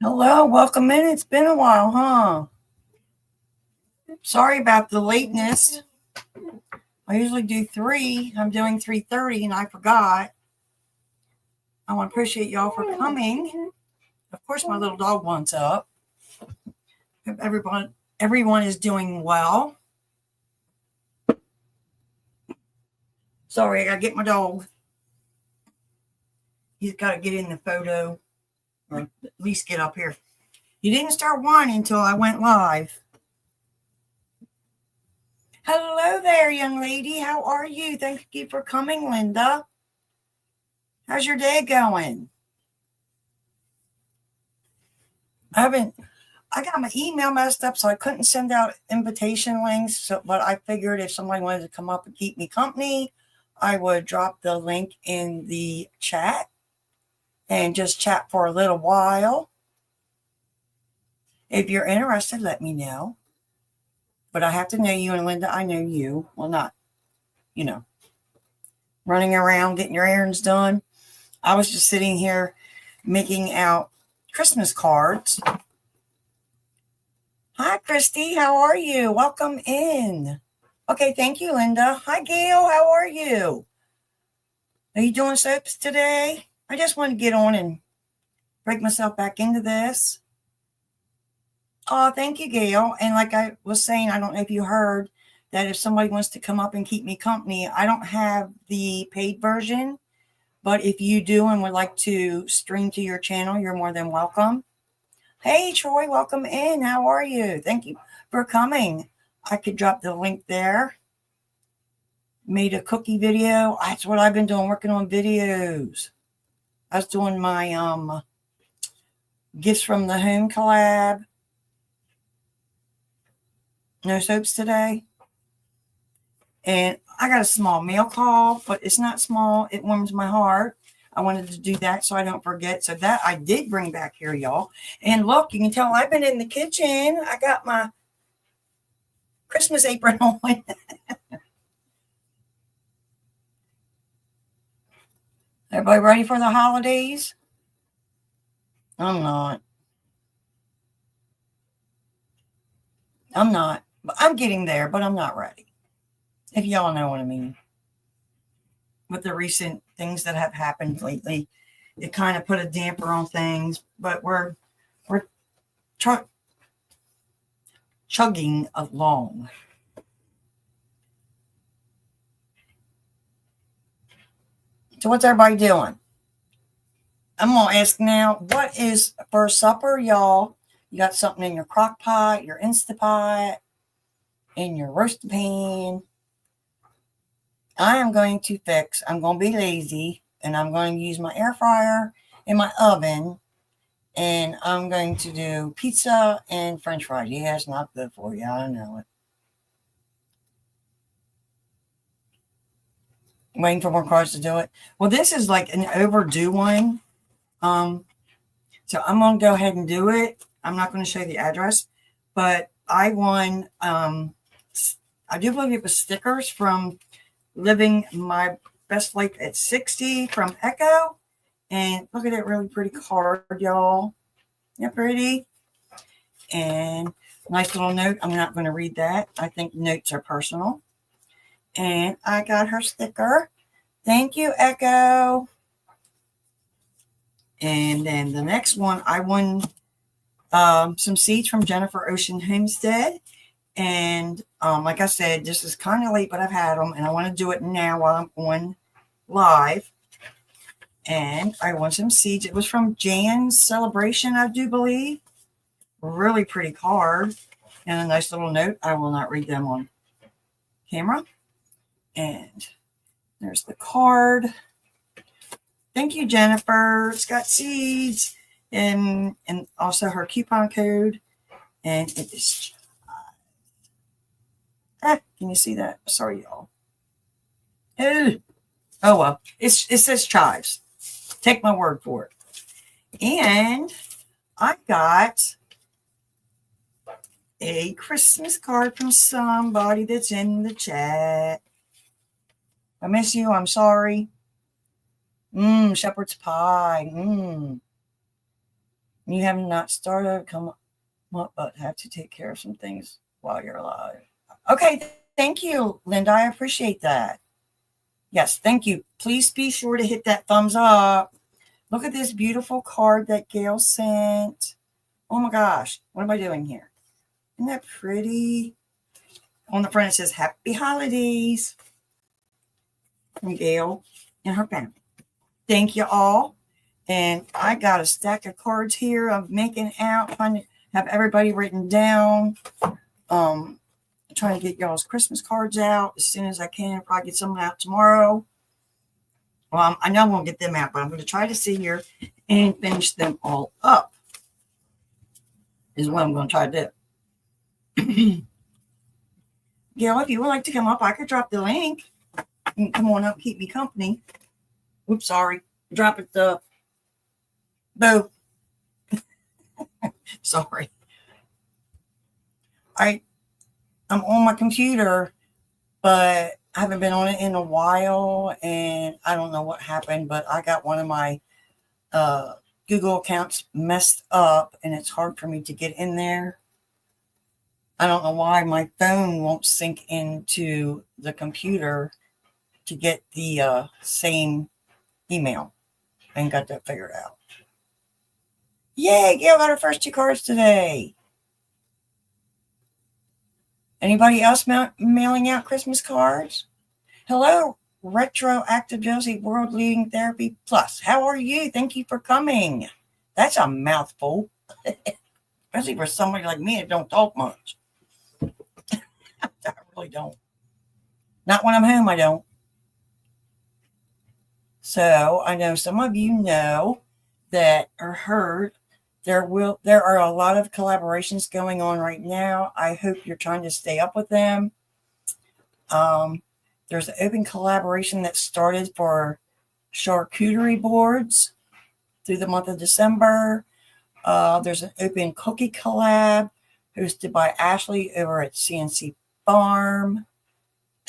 Hello, welcome in. It's been a while, huh? Sorry about the lateness. I usually do 3. I'm doing 3:30 and I forgot. I want to appreciate y'all for coming. Of course, my little dog wants up. Hope everyone is doing well. Sorry, I gotta get my dog. He's got to get in the photo, or at least get up here. He didn't start whining until I went live. Hello there, young lady. How are you? Thank you for coming, Linda. How's your day going? I haven't I got my email messed up, so I couldn't send out invitation links. But I figured if somebody wanted to come up and keep me company, I would drop the link in the chat and just chat for a little while. If you're interested, let me know. But I have to know you, and Linda, I know you. Well, not, you know, running around getting your errands done. I was just sitting here making out Christmas cards. Hi, Christy. How are you? Welcome in. Okay, thank you, Linda. Hi, Gail. How are you? Are you doing soaps today? I just want to get on and break myself back into this. Oh, thank you, Gail. And like I was saying, I don't know if you heard that if somebody wants to come up and keep me company, I don't have the paid version. But if you do and would like to stream to your channel, you're more than welcome. Hey, Troy, welcome in. How are you? Thank you for coming. I could drop the link there. Made a cookie video. That's what I've been doing, working on videos. I was doing my gifts from the home collab. No soaps today. And I got a small mail call, but it's not small. It warms my heart. I wanted to do that so I don't forget. So that I did bring back here, y'all. And look, you can tell I've been in the kitchen. I got my Christmas apron on. Everybody ready for the holidays? I'm not. I'm not. I'm getting there, but I'm not ready. If y'all know what I mean. With the recent things that have happened lately, it kind of put a damper on things, but we're chugging along. So what's everybody doing? I'm gonna ask now, what is for supper, y'all? You got something in your crock pot, your Instapot, in your roast pan. I'm going to be lazy and I'm going to use my air fryer and my oven and I'm going to do pizza and french fries. Yeah, it's not good for you. I know it. Waiting for more cars to do it. Well, this is like an overdue one. Um, so I'm going to go ahead and do it. I'm not going to show you the address, but I won, I do believe it was stickers from Living My Best Life at 60 from Echo. And look at that really pretty card, y'all. Yeah, pretty. And nice little note. I'm not going to read that. I think notes are personal. And I got her sticker. Thank you, Echo. And then the next one, I won some seeds from Jennifer Ocean Homestead. And like I said, this is kind of late, but I've had them. And I want to do it now while I'm on live. And I won some seeds. It was from Jan's Celebration, I do believe. Really pretty card. And a nice little note. I will not read them on camera. And there's the card. Thank you, Jennifer. It's got seeds and also her coupon code. And it is. Can you see that? Sorry, y'all. Oh well. It says chives. Take my word for it. And I got a Christmas card from somebody that's in the chat. I miss you. I'm sorry. Shepherd's pie. You have not started, come up, but have to take care of some things while you're alive. Okay, thank you, Linda. I appreciate that. Yes, thank you. Please be sure to hit that thumbs up. Look at this beautiful card that Gail sent. Oh my gosh, what am I doing here? Isn't that pretty? On the front it says Happy Holidays from Gail and her family. Thank you all. And I got a stack of cards here. I'm making out, trying to have everybody written down. Trying to get y'all's Christmas cards out as soon as I can. I'll probably get some out tomorrow. Well, I know I won't get them out, but I'm going to try to sit here and finish them all up. Is what I'm going to try to do. Gail, if you would like to come up, I could drop the link. You can come on up, keep me company. Oops, sorry. Drop it the boo. Sorry. I'm on my computer, but I haven't been on it in a while, and I don't know what happened, but I got one of my Google accounts messed up, and it's hard for me to get in there. I don't know why my phone won't sync into the computer to get the same email. I ain't got that figured out. Yay, Gail got her first 2 cards today. Anybody else mailing out Christmas cards? Hello, Retroactive Josie, World Leading Therapy Plus. How are you? Thank you for coming. That's a mouthful. Especially for somebody like me that don't talk much. I really don't. Not when I'm home, I don't. So I know some of you know that or heard there are a lot of collaborations going on right now. I hope you're trying to stay up with them. There's an open collaboration that started for charcuterie boards through the month of December. There's an open cookie collab hosted by Ashley over at CNC Farm.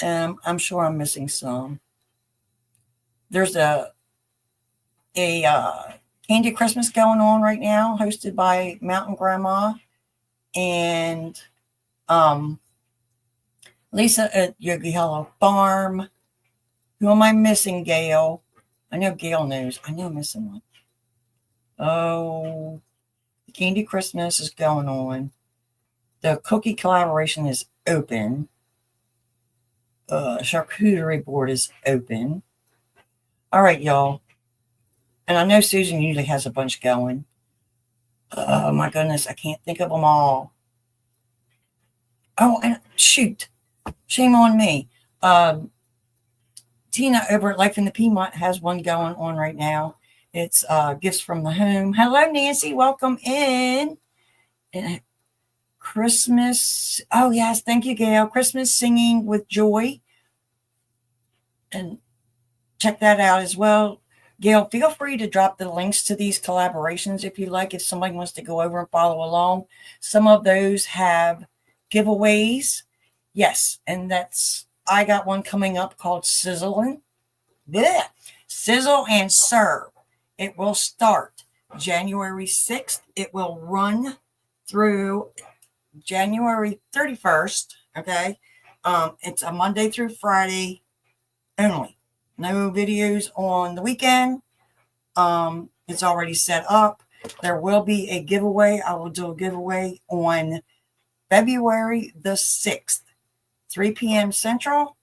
I'm sure I'm missing some. There's a Candy Christmas going on right now, hosted by Mountain Grandma and Lisa at Yogi Hollow Farm. Who am I missing, Gail? I know Gail knows. I know I'm missing one. Oh, the Candy Christmas is going on. The cookie collaboration is open. Charcuterie board is open. All right, y'all. And I know Susan usually has a bunch going. Oh, my goodness. I can't think of them all. Oh, and shoot. Shame on me. Tina over at Life in the Piedmont has one going on right now. It's Gifts from the Home. Hello, Nancy. Welcome in. And Christmas. Oh, yes. Thank you, Gail. Christmas Singing with Joy. And check that out as well. Gail, feel free to drop the links to these collaborations if you like, if somebody wants to go over and follow along. Some of those have giveaways. Yes, and I got one coming up called Sizzle and Serve. It will start January 6th. It will run through January 31st. Okay. It's a Monday through Friday only. No videos on the weekend. It's already set up. There will be a giveaway. I will do a giveaway on February the 6th, 3 p.m. Central,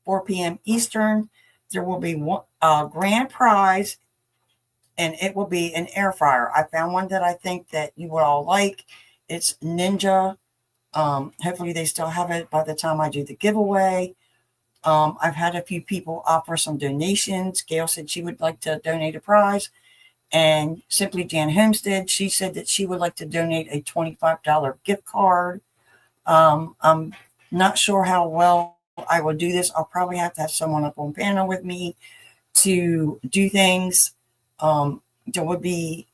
4 p.m. Eastern. There will be a grand prize, and it will be an air fryer. I found one that I think that you would all like. It's Ninja. Hopefully they still have it by the time I do the giveaway. I've had a few people offer some donations. Gail said she would like to donate a prize. And Simply Jan Homestead, she said that she would like to donate a $25 gift card. I'm not sure how well I will do this. I'll probably have to have someone up on panel with me to do things. There would be,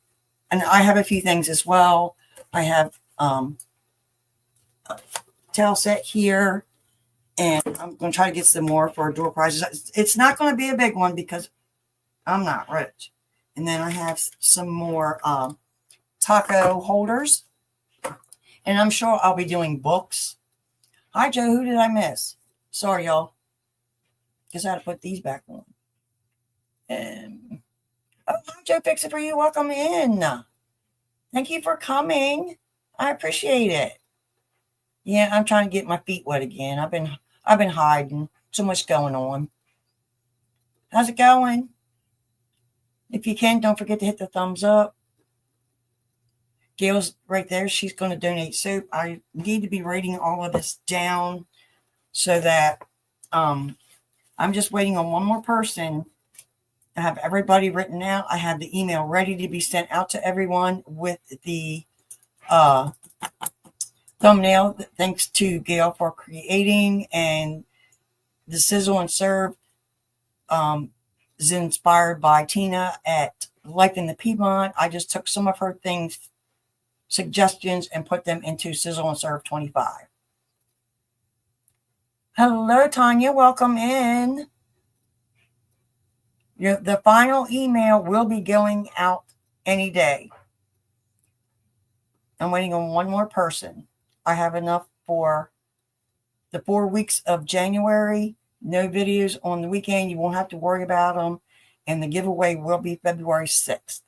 and I have a few things as well. I have a towel set here. And I'm going to try to get some more for door prizes. It's not going to be a big one because I'm not rich. And then I have some more taco holders. And I'm sure I'll be doing books. Hi, Joe. Who did I miss? Sorry, y'all. Guess I had to put these back on. Oh, hi, Joe. Fix it for you. Welcome in. Thank you for coming. I appreciate it. Yeah, I'm trying to get my feet wet again. I've been hiding. So much going on. How's it going? If you can, don't forget to hit the thumbs up. Gail's right there. She's going to donate soap. I need to be writing all of this down so that I'm just waiting on one more person. I have everybody written out. I have the email ready to be sent out to everyone with the thumbnail. Thanks to Gail for creating, and the sizzle and serve is inspired by Tina at Life in the Piedmont. I just took some of her things, suggestions, and put them into Sizzle and Serve 25. Hello, Tanya. Welcome in. The final email will be going out any day. I'm waiting on one more person. I have enough for the 4 weeks of January. No videos on the weekend. You won't have to worry about them. And the giveaway will be February 6th.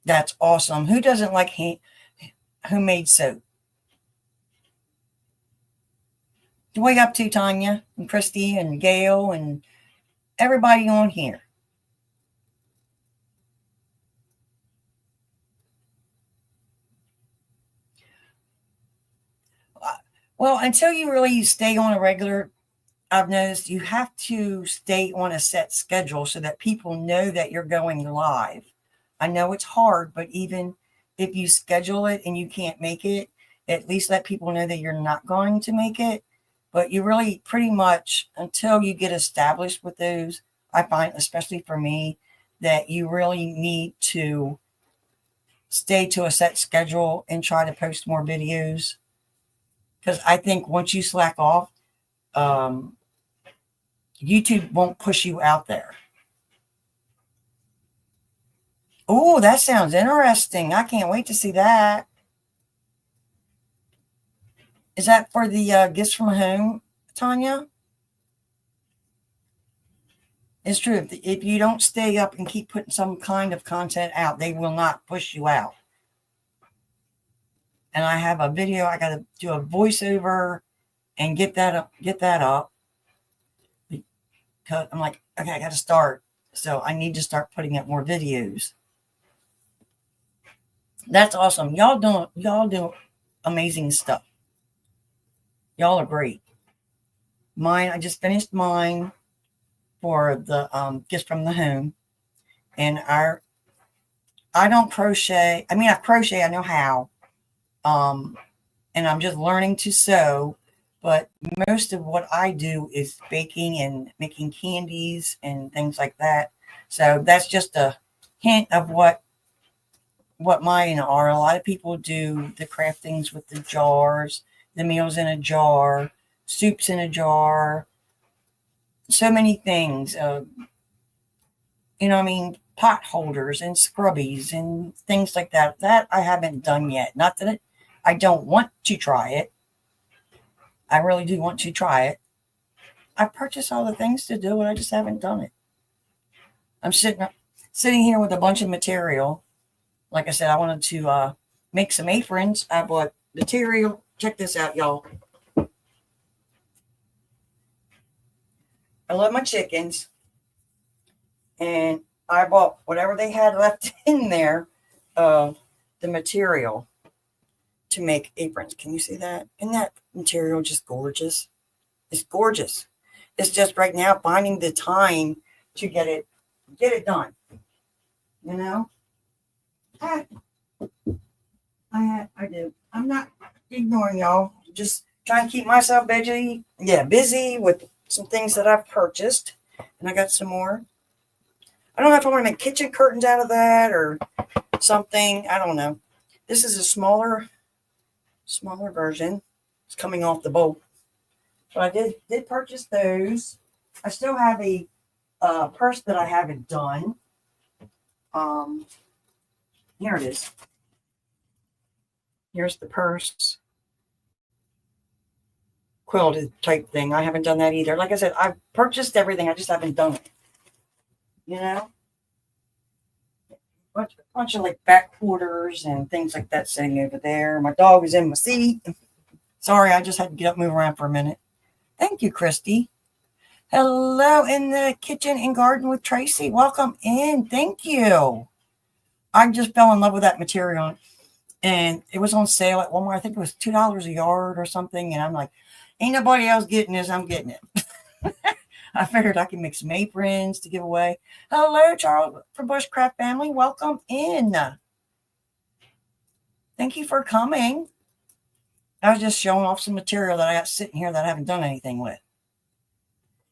That's awesome. Who doesn't like homemade soap? What are you up to, Tanya and Christy and Gail and everybody on here? Well, until you really stay on a regular, I've noticed you have to stay on a set schedule so that people know that you're going live. I know it's hard, but even if you schedule it and you can't make it, at least let people know that you're not going to make it. But you really pretty much, until you get established with those, I find, especially for me, that you really need to stay to a set schedule and try to post more videos. Because I think once you slack off, YouTube won't push you out there. Oh, that sounds interesting. I can't wait to see that. Is that for the gifts from home, Tanya? It's true. If you don't stay up and keep putting some kind of content out, they will not push you out. And I have a video. I got to do a voiceover and get that up. Because I'm like, okay, I got to start. So I need to start putting up more videos. That's awesome. Y'all do amazing stuff. Y'all are great. Mine, I just finished mine for the gifts from the home. And I don't crochet. I mean, I crochet, I know how. And I'm just learning to sew. But most of what I do is baking and making candies and things like that. So that's just a hint of what mine are. A lot of people do the craftings with the jars, the meals in a jar, soups in a jar, so many things. Pot holders and scrubbies and things like that. That I haven't done yet. Not that I don't want to try it. I really do want to try it. I purchased all the things to do it. I just haven't done it. I'm sitting here with a bunch of material. Like I said, I wanted to make some aprons. I bought material. Check this out, y'all. I love my chickens. And I bought whatever they had left in there, the material to make aprons. Can you see that? Isn't that material just gorgeous? It's gorgeous. It's just right now finding the time to get it done. You know? I do. I'm not ignoring y'all. Just trying to keep myself busy. Yeah, busy with some things that I've purchased. And I got some more. I don't know if I want to make kitchen curtains out of that or something. I don't know. This is a smaller version. It's coming off the bolt. But I did purchase those. I still have a purse that I haven't done. Here it is. Here's the purse. Quilted type thing. I haven't done that either. Like I said, I've purchased everything. I just haven't done it. You know? Bunch of like back quarters and things like that sitting over there. My dog is in my seat. Sorry, I just had to get up and move around for a minute. Thank you, Christy. Hello in the kitchen and garden with Tracy. Welcome in. Thank you. I just fell in love with that material. And it was on sale at Walmart. I think it was $2 a yard or something. And I'm like, ain't nobody else getting this. I'm getting it. I figured I could make some aprons to give away. Hello, Charles from Bushcraft Family. Welcome in. Thank you for coming. I was just showing off some material that I got sitting here that I haven't done anything with.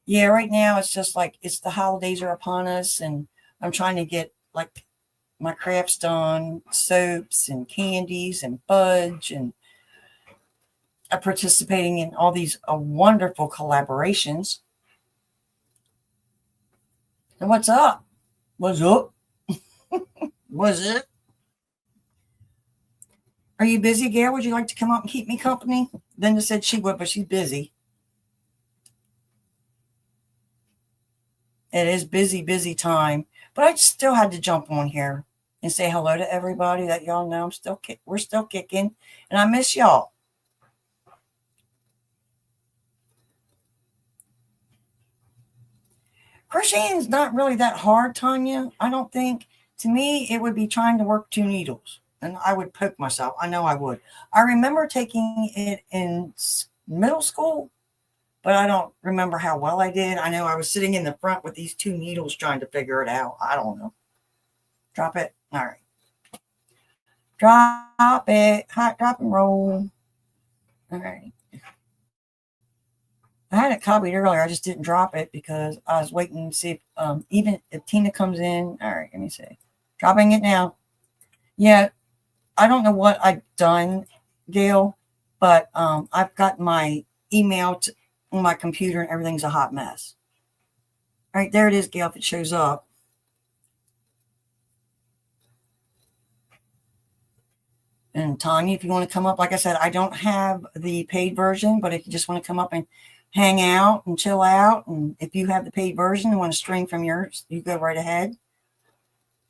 Yeah, right now it's just like it's the holidays are upon us, and I'm trying to get like my crafts done, soaps and candies and fudge, and I'm participating in all these wonderful collaborations. And what's up? What's up? What's it? Are you busy, Gail? Would you like to come up and keep me company? Linda said she would, but she's busy. It is busy time, but I still had to jump on here and say hello to everybody that y'all know. We're still kicking, and I miss y'all. Crocheting is not really that hard, Tanya. I don't think. To me, it would be trying to work two needles, and I would poke myself. I know I would. I remember taking it in middle school, but I don't remember how well I did. I know I was sitting in the front with these two needles trying to figure it out. I don't know. Drop it. All right. Drop it. Hot drop and roll. All right. I had it copied earlier. I just didn't drop it because I was waiting to see if even if Tina comes in. All right, let me see. Dropping it now. Yeah, I don't know what I've done, Gail, but I've got my email on my computer and everything's a hot mess. All right, there it is, Gail, if it shows up. And Tanya, if you want to come up, like I said, I don't have the paid version, but if you just want to come up and hang out and chill out, and if you have the paid version and want to stream from yours, you go right ahead.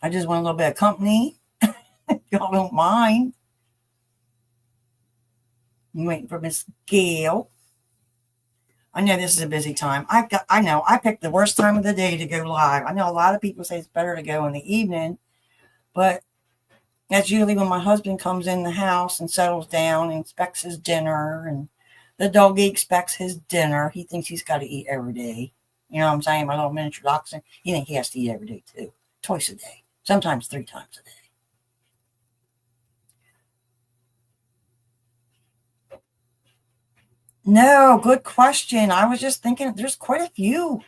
I just want a little bit of company. If y'all don't mind. I'm waiting for Miss Gail. I know this is a busy time. I know I picked the worst time of the day to go live. I know a lot of people say it's better to go in the evening, but that's usually when my husband comes in the house and settles down and expects his dinner, and the doggy expects his dinner. He thinks he's got to eat every day. You know what I'm saying? My little miniature dachshund. He thinks he has to eat every day too. Twice a day. Sometimes 3 times a day. No, good question. I was just thinking there's quite a few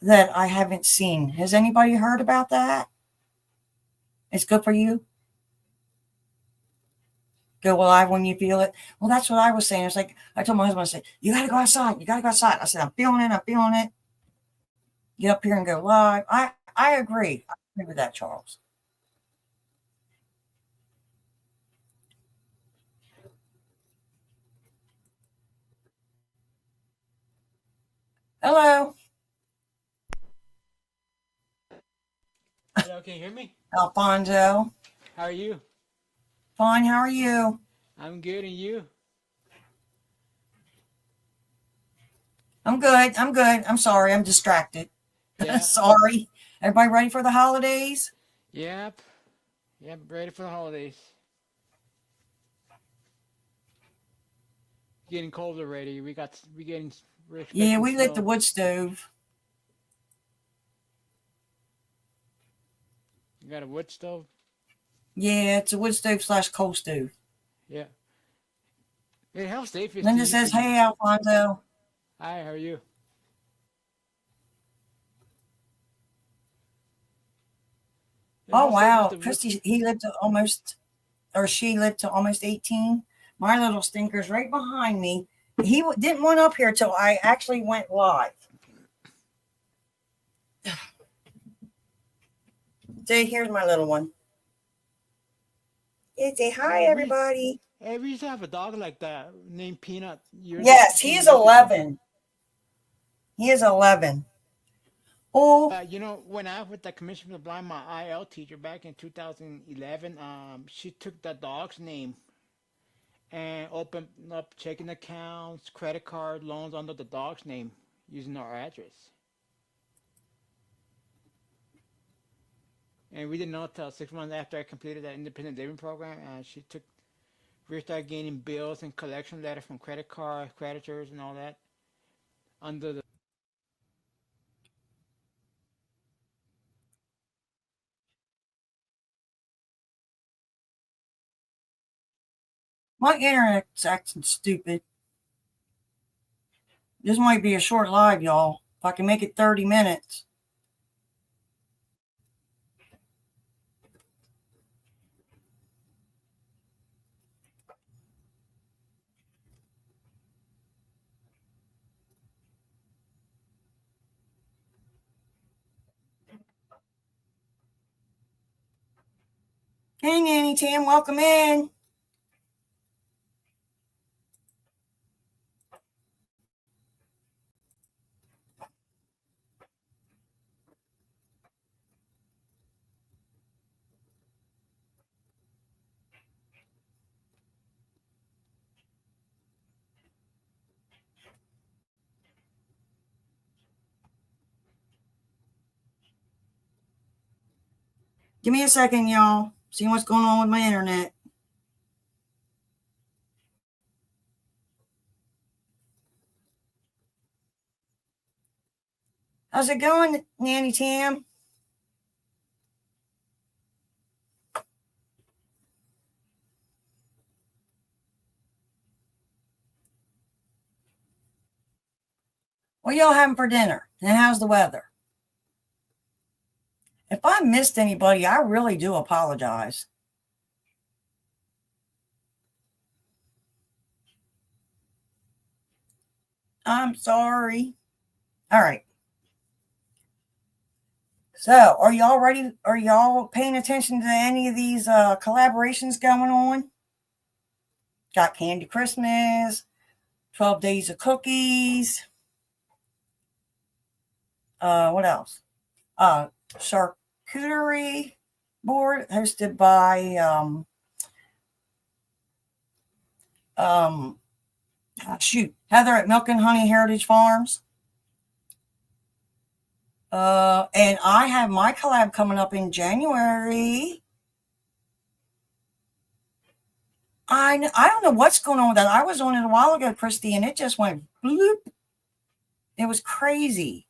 that I haven't seen. Has anybody heard about that? It's good for you? Go live when you feel it. Well, that's what I was saying. It's like I told my husband, I said, you got to go outside. You got to go outside. I said, I'm feeling it. Get up here and go live. I agree. I agree with that, Charles. Hello. Hello, can you hear me? Alfonso. How are you? Fine. How are you? I'm good, and you? I'm good. I'm sorry. I'm distracted. Yeah. Sorry. Everybody ready for the holidays? Yep. Yep, ready for the holidays. Getting cold already. We're Yeah, expecting we lit the snow. wood stove. You got a wood stove? Yeah, it's a wood stove / coal stove. Yeah. Hey, how safe is to Linda use says, the hey, Alfonso. Hi, how are you? Hey, Oh, how safe is wow. the wood Christy, he lived to almost, or she lived to almost 18. My little stinker's right behind me. He didn't want up here till I actually went live. Say, here's my little one. Yeah, say hi, everybody. Hey, we used to have a dog like that named Peanut. Yes, he is 11. He is 11. Oh, When I was with the Commission for the Blind, my IL teacher back in 2011, she took the dog's name and opened up checking accounts, credit card, loans under the dog's name using our address. And we didn't know until 6 months after I completed that independent living program, and we started getting bills and collection letters from credit card creditors and all that under the. my internet's acting stupid. This might be a short live, y'all. If I can make it 30 minutes. Hey, Nanny Tam, welcome in. Give me a second, y'all. See what's going on with my internet. How's it going, Nanny Tam? What y'all having for dinner? And how's the weather? If I missed anybody, I really do apologize. I'm sorry. All right. So, are y'all ready? Are y'all paying attention to any of these collaborations going on? Got Candy Christmas, 12 Days of Cookies. What else? Charcuterie board hosted by Heather at Milk and Honey Heritage Farms. And I have my collab coming up in January. I don't know what's going on with that. I was on it a while ago, Christy, and it just went bloop. It was crazy.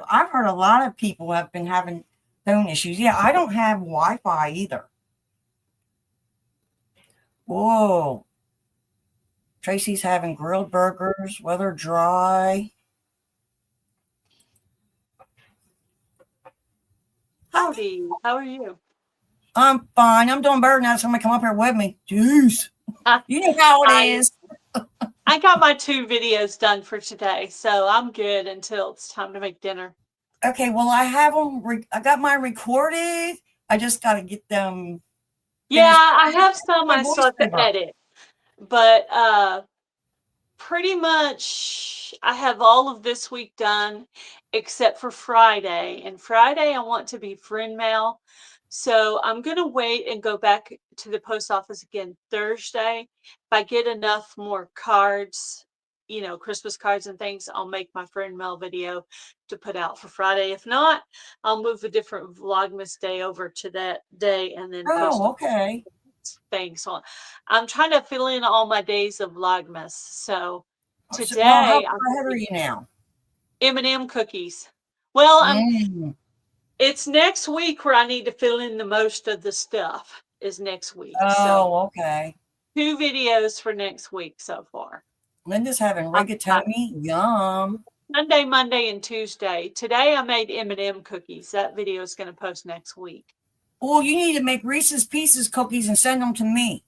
I've heard a lot of people have been having phone issues. Yeah, I don't have Wi-Fi either. Whoa. Tracy's having grilled burgers, weather dry. Howdy, how are you? I'm fine. I'm doing better now. Somebody come up here with me. Jeez. You know how it is. I got my 2 videos done for today, so I'm good until it's time to make dinner. Okay, well, I have them. I got mine recorded. I just got to get them. Yeah, I have some I still have to edit, but pretty much I have all of this week done except for Friday. And Friday I want to be friend mail. So I'm going to wait and go back to the post office again Thursday. If I get enough more cards, Christmas cards and things, I'll make my friend mail video to put out for Friday. If not, I'll move a different Vlogmas day over to that day and then post okay. things on. I'm trying to fill in all my days of Vlogmas. So today, how far ahead are you now? M&M cookies. Well, it's next week where I need to fill in the most of the stuff is next week. Okay. 2 videos for next week so far. Linda's having rigatoni. Yum. Sunday, Monday, and Tuesday. Today I made M&M cookies. That video is going to post next week. Oh, you need to make Reese's Pieces cookies and send them to me.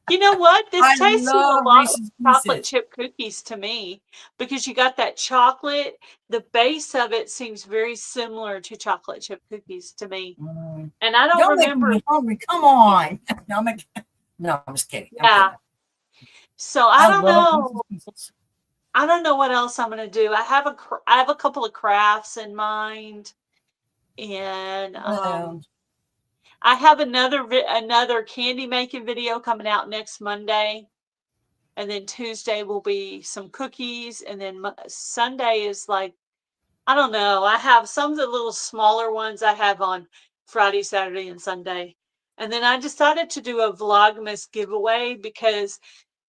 You know what? This I tastes a love lot like Reese's chocolate Pieces. chip cookies to me because you got that chocolate. The base of it seems very similar to chocolate chip cookies to me. And I don't Y'all making remember. me hungry. Come on. No, I'm just kidding. I'm Yeah. kidding. So I I don't love Reese's know. Pieces. I don't know what else I'm gonna do. I have a couple of crafts in mind, and I have another candy making video coming out next Monday, and then Tuesday will be some cookies, and then Sunday is like, I don't know. I have some of the little smaller ones I have on Friday, Saturday, and Sunday, and then I decided to do a Vlogmas giveaway because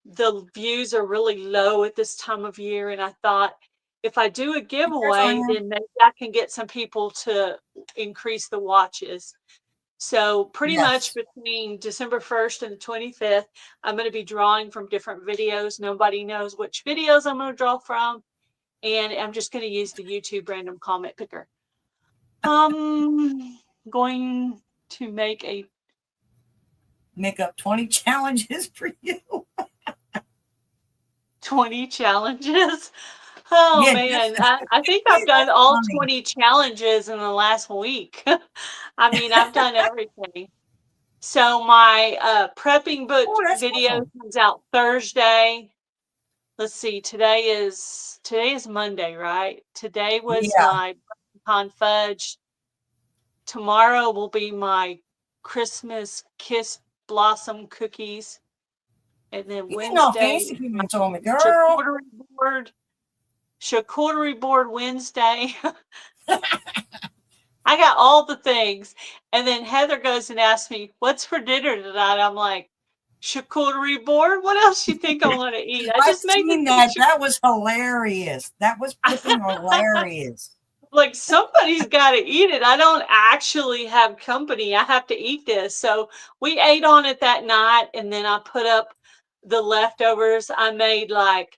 the views are really low at this time of year, and I thought if I do a giveaway, then maybe I can get some people to increase the watches. So pretty much Yes. between December 1st and the 25th, I'm going to be drawing from different videos. Nobody knows which videos I'm going to draw from, and I'm just going to use the YouTube random comment picker. Going to make up 20 challenges for you. 20 challenges. Oh Yeah, man, I think I've done that's all funny. 20 challenges in the last week. I mean, I've done everything. So my prepping book Oh, that's video awesome. comes out Thursday. Let's see, today is Monday, right? Today was Yeah. my pecan fudge. Tomorrow will be my Christmas kiss blossom cookies. And then You getting all Wednesday fancy is people told me, girl. charcuterie board. Charcuterie board Wednesday. I got all the things. And then Heather goes and asks me, what's for dinner tonight? I'm like, charcuterie board? What else you think I want to eat? I I've just made seen this that. That was hilarious. That was flipping hilarious. like somebody's got to eat it. I don't actually have company. I have to eat this. So we ate on it that night, and then I put up the leftovers. I made like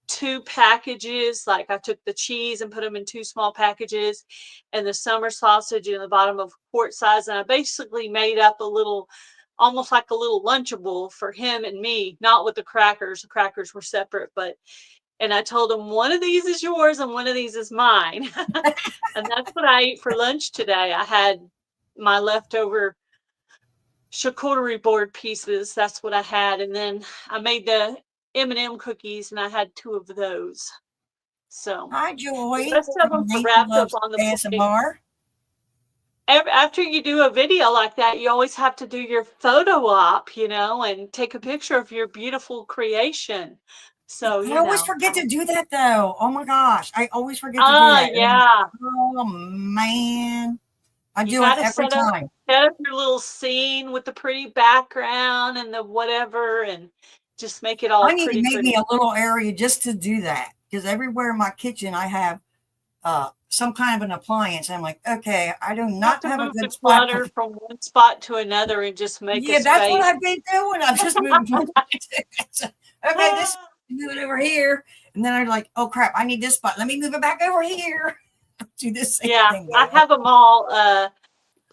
2 packages. Like I took the cheese and put them in 2 small packages, and the summer sausage in the bottom of quart size. And I basically made up a little, almost like a little Lunchable for him and me, not with the crackers. The crackers were separate, but and I told him one of these is yours and one of these is mine. And that's what I ate for lunch today. I had my leftover charcuterie board pieces. That's what I had. And then I made the M&M cookies, and I had 2 of those. So Hi, the Joy rest of from them are Nathan wrapped up Loves on the plate. ASMR. After you do a video like that, you always have to do your photo op, and take a picture of your beautiful creation. So, I always forget to do that, though. Oh my gosh, I always forget to do that. yeah. Oh man, I You do it got to every time. set up your little scene with the pretty background and the whatever, and just make it all I need to make me pretty. a little area just to do that, because everywhere in my kitchen I have some kind of an appliance. I'm like, okay, I do You have not to have a move the good spot for. clutter from one spot to another and just make a Yeah, that's what space. I've been doing. I've just moved. Okay, this move it over here, and then I'm like, oh crap, I need this spot. Let me move it back over here. Do this same Yeah, thing. I have them all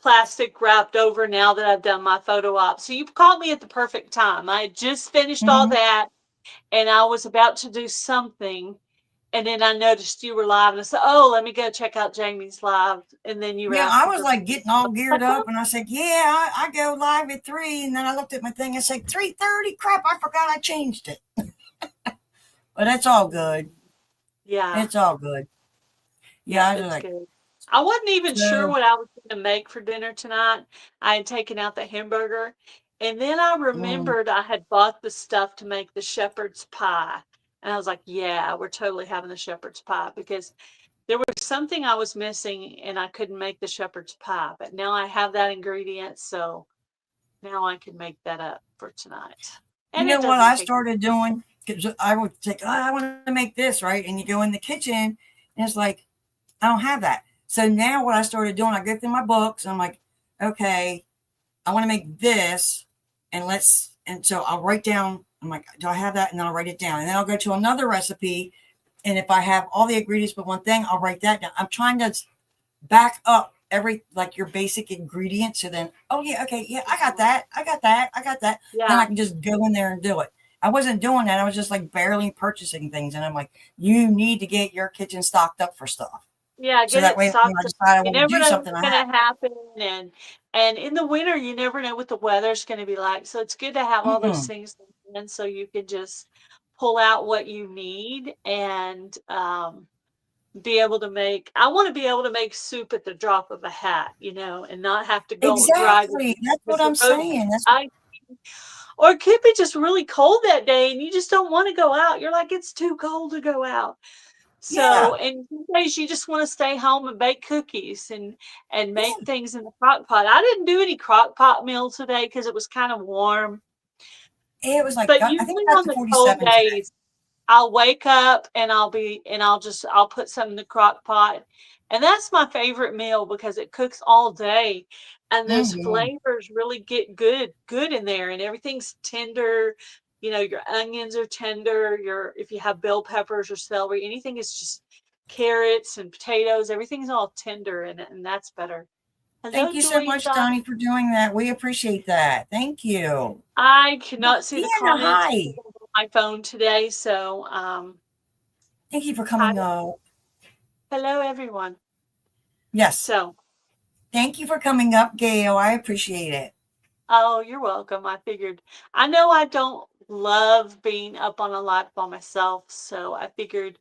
plastic wrapped over now that I've done my photo op. So you caught me at the perfect time. I had just finished all Mm-hmm. that, and I was about to do something. And then I noticed you were live, and I said, "Oh, let me go check out Jamie's live." And then you were Yeah, I asking was for like getting all geared up, and I said, "Yeah, I go live at 3." And then I looked at my thing and said, 3:30. Crap, I forgot I changed it. But it's all good. Yeah, It's all good. Yeah, I was it's like, good. I wasn't even sure so. what I was going to make for dinner tonight. I had taken out the hamburger, and then I Mm. remembered I had bought the stuff to make the shepherd's pie. And I was like, yeah, we're totally having the shepherd's pie because there was something I was missing and I couldn't make the shepherd's pie. But now I have that ingredient, so now I can make that up for tonight. You And know it what doesn't I take. started doing? Because I would think, oh, I want to make this, right? And you go in the kitchen, and it's like, I don't have that. So now what I started doing, I go through my books, and I'm like, okay, I want to make this, and so I'll write down, I'm like, do I have that? And then I'll write it down. And then I'll go to another recipe. And if I have all the ingredients but one thing, I'll write that down. I'm trying to back up like your basic ingredients. So then, oh yeah, okay, yeah, I got that. I got that. I got that. Then I Yeah. can just go in there and do it. I wasn't doing that. I was just like barely purchasing things. And I'm like, you need to get your kitchen stocked up for stuff. Yeah, So get that it way when I stocked up. decide I You want to never do know something, what's I have. gonna happen, and in the winter, you never know what the weather's gonna be like. So it's good to have all those Mm-mm. things in so you can just pull out what you need and be able to make. I want to be able to make soup at the drop of a hat, and not have to go drive Exactly. That's because what the I'm road. saying. That's Or it could be just really cold that day and you just don't want to go out. You're like, it's too cold to go out. So, yeah. and some days you just want to stay home and bake cookies and make Yeah. things in the crock pot. I didn't do any crock pot meal today because it was kind of warm. It was like But I think usually it got on to the cold 47 today. days, I'll wake up and I'll put some in the crock pot. And that's my favorite meal because it cooks all day and those Mm-hmm. flavors really get good in there and everything's tender. Your onions are tender, if you have bell peppers or celery, anything is just carrots and potatoes, everything's all tender and that's better. Thank Hello, you so Joy and much, Don. Donnie, for doing that. We appreciate that. Thank you. I cannot see the Deanna, comments hi. on my phone today, so Thank you for hi, coming up. hello everyone. Yes. So, Thank you for coming up, Gail. I appreciate it. oh, you're welcome. I know I don't love being up on a live by myself, so I figured,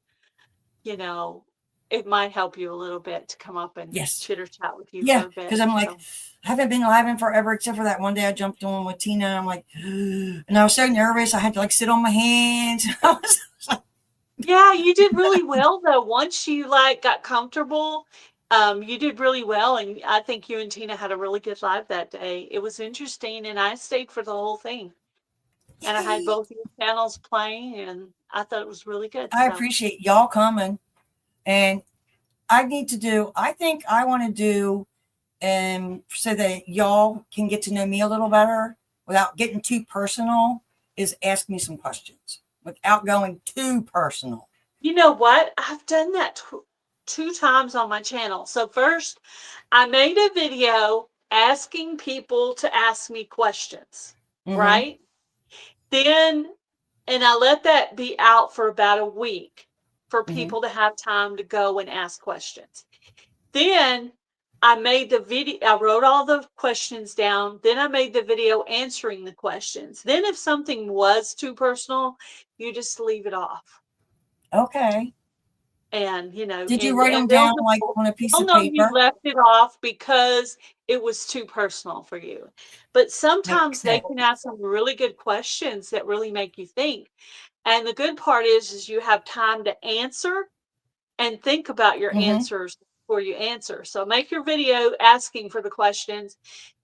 it might help you a little bit to come up and Yes. chitter chat with you Yeah, for a bit. because I'm like, So, I haven't been live in forever, except for that one day I jumped on with Tina. I'm like, and I was so nervous. I had to like sit on my hands. I was like, yeah, you did really well though. Once you got comfortable, you did really well, and I think you and Tina had a really good live that day. It was interesting, and I stayed for the whole thing. And I had yay. both your channels playing, and I thought it was really good. I So, appreciate y'all coming. And I think I want to do, so that y'all can get to know me a little better without getting too personal, is ask me some questions without going too personal. you know what? I've done that two times on my channel. So first, I made a video asking people to ask me questions, Mm-hmm. right? Then, and I let that be out for about a week for Mm-hmm. people to have time to go and ask questions. Then I made the video, I wrote all the questions down. Then I made the video answering the questions. Then if something was too personal, you just leave it off. Okay. And Did you and write them and down like on a piece they'll of know you paper? left it off because it was too personal for you. But Makes sometimes they sense. can ask some really good questions that really make you think. And the good part is you have time to answer and think about your Mm-hmm. answers before you answer. So make your video asking for the questions,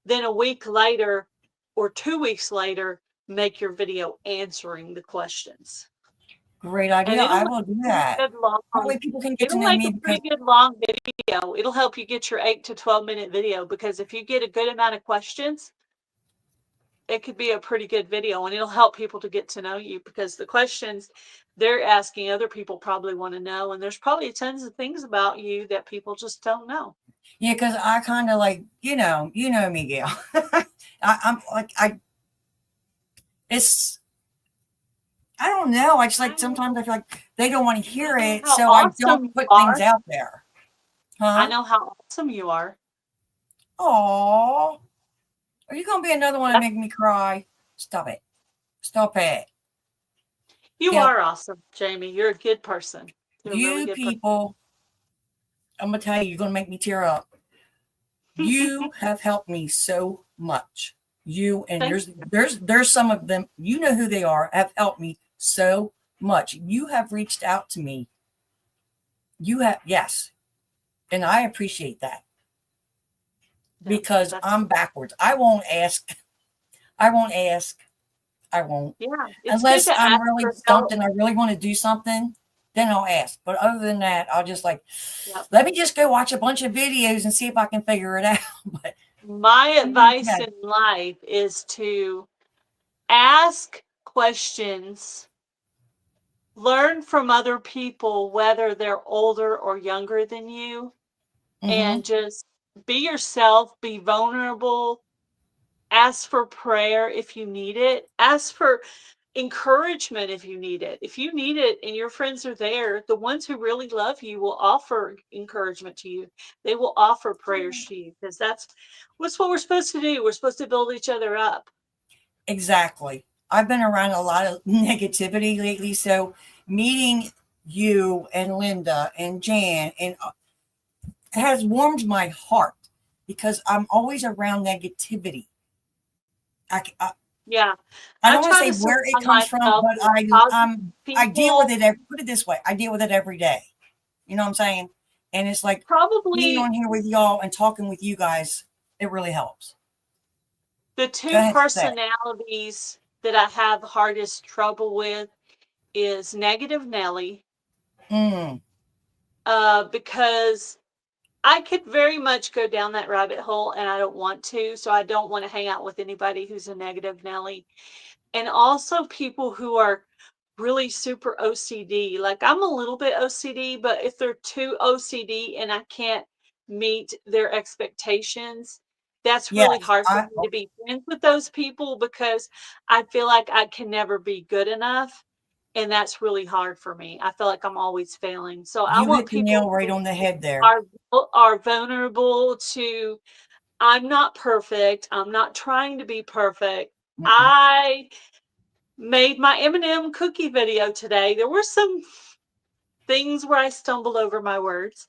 then a week later or 2 weeks later, make your video answering the questions. Great And idea. it'll I make will do a pretty that. good long, That way people can get to it'll know make me a because pretty good long video. It'll help you get your 8 to 12-minute video because if you get a good amount of questions, it could be a pretty good video and it'll help people to get to know you because the questions they're asking other people probably want to know. And there's probably tons of things about you that people just don't know. yeah, because I kind of like, you know me, Gail. I'm like it's I don't know. I just like sometimes I feel like they don't want to hear I know it, how so I don't awesome you put things are. out there. I Huh? know how awesome you are. Oh, are you gonna be another one to That's, make me cry? Stop it. Stop it. you Gail, are awesome, Jamie. You're a good person. You're a really you good person. people, I'm gonna tell you, you're gonna make me tear up. You have helped me so much. You and Thank there's some of them, you know who they are, have helped me so much. You have reached out to me. You have, yes, and I appreciate that you. because That's I'm backwards. I won't ask. I won't ask. I won't. yeah. It's good Unless to I'm ask really for stumped help. and I really want to do something, then I'll ask. But other than that, I'll just like, Yep. let me just go watch a bunch of videos and see if I can figure it out. But My advice yeah. in life is to ask questions, learn from other people, whether they're older or younger than you, Mm-hmm. and just be yourself, be vulnerable, ask for prayer if you need it, ask for encouragement if you need it. If you need it and your friends are there, the ones who really love you will offer encouragement to you. They will offer prayers to you because that's what we're supposed to do. We're supposed to build each other up. Exactly. I've been around a lot of negativity lately, so meeting you and Linda and Jan and has warmed my heart because I'm always around negativity. I Yeah. I I don't want to try say to where it surround comes from, myself but with positive I deal with people. it. Put it this way, I deal with it every day. You know what I'm saying? And it's like being Probably on here with y'all and talking with you guys. It really helps. the Go two ahead, say it. personalities that I have hardest trouble with is Negative Nelly, Mm, because I could very much go down that rabbit hole and I don't want to. So I don't want to hang out with anybody who's a Negative Nelly. And also people who are really super OCD. Like I'm a little bit OCD, but if they're too OCD and I can't meet their expectations, that's really yes, hard for me to be friends with those people because I feel like I can never be good enough. And that's really hard for me. I feel like I'm always failing. So I you want hit the people nail right who on the head there. are are vulnerable to, I'm not perfect. I'm not trying to be perfect. Mm-mm. I made my M&M cookie video today. There were some things where I stumbled over my words.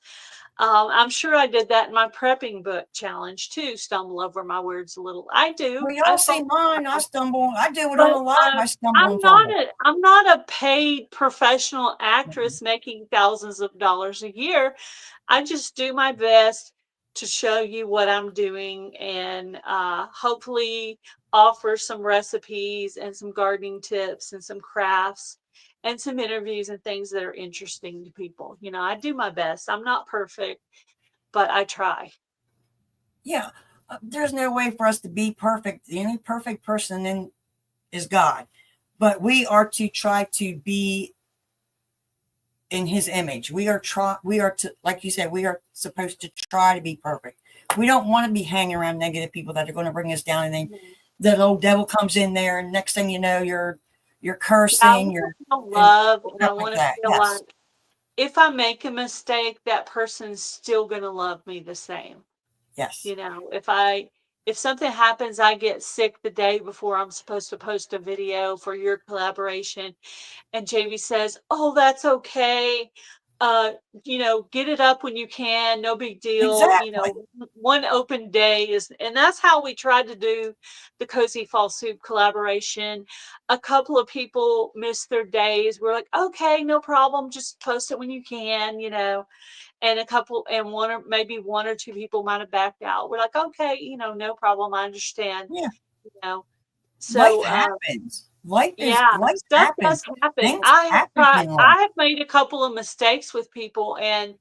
I'm sure I did that in my prepping book challenge too, stumble over my words a little. I do. Well, I y'all see fumble mine. I around. stumble. I do it on But a live. I stumble and fumble. I'm not a paid professional Mm-mm. actress making thousands of dollars a year. I just do my best to show you what I'm doing and hopefully offer some recipes and some gardening tips and some crafts and some interviews and things that are interesting to people. You know, I do my best. I'm not perfect, but I try. Yeah, there's no way for us to be perfect. The only perfect person is God, but we are to try to be in His image. We are We are to, like you said, we are supposed to try to be perfect. We don't want to be hanging around negative people that are going to bring us down, and then Mhm. the old devil comes in there, and next thing you know, you're Yeah, I cursing, want to you're feel and love and I stuff like want to that. feel Yes, like if I make a mistake, that person's still going to love me the same. yes, You know, if something happens, I get sick the day before I'm supposed to post a video for your collaboration, and Jamie says, "Oh, that's okay. Uh, you know, get it up when you can. No big deal. You exactly. know, one open day is," and that's how we tried to do the Cozy Fall Soup collaboration. A couple of people missed their days. We're like, okay, no problem. Just post it when you can, you know, and a couple and one or maybe one or two people might have backed out. We're like, okay, you know, no problem. I understand, Yeah, you know. life So happens. yeah, Life stuff does happens. happen. Things happen in life. I have made a couple of mistakes with people, and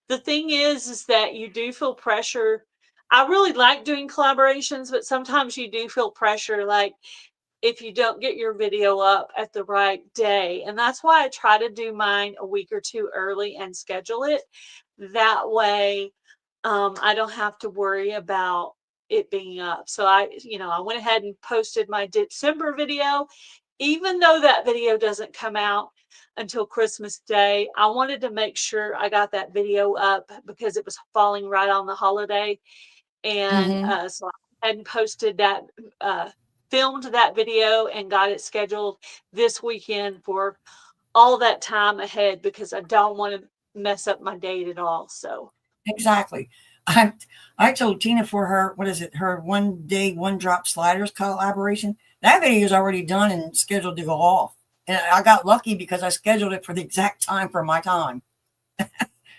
the thing is that you do feel pressure. I really like doing collaborations, but sometimes you do feel pressure, like if you don't get your video up at the right day. And that's why I try to do mine a week or two early and schedule it. That way, I don't have to worry about it being up. So I went ahead and posted my December video, even though that video doesn't come out until Christmas Day. I wanted to make sure I got that video up because it was falling right on the holiday. And Mm-hmm. so I hadn't posted that, filmed that video and got it scheduled this weekend for all that time ahead because I don't want to mess up my date at all. So, Exactly. I I told Tina for her, what is it, her 1 day 1 drop sliders collaboration. That video is already done and scheduled to go off. And I got lucky because I scheduled it for the exact time for my time.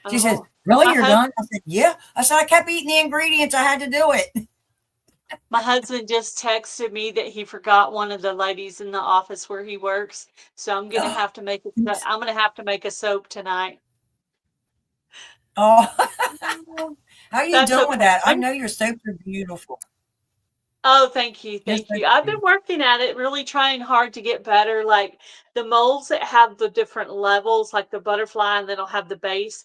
She says, oh, "Really, my you're husband done?" I said, "Yeah." I said, "I kept eating the ingredients. I had to do it." My husband just texted me that he forgot one of the ladies in the office where he works, so Oops. I'm gonna have to make a soap tonight. Oh, Oh, how are you that's doing okay. with that? I know your soaps are beautiful. Oh, thank you, Yes, thank you. I've been working at it, really trying hard to get better. Like the molds that have the different levels, like the butterfly, and then I'll have the base.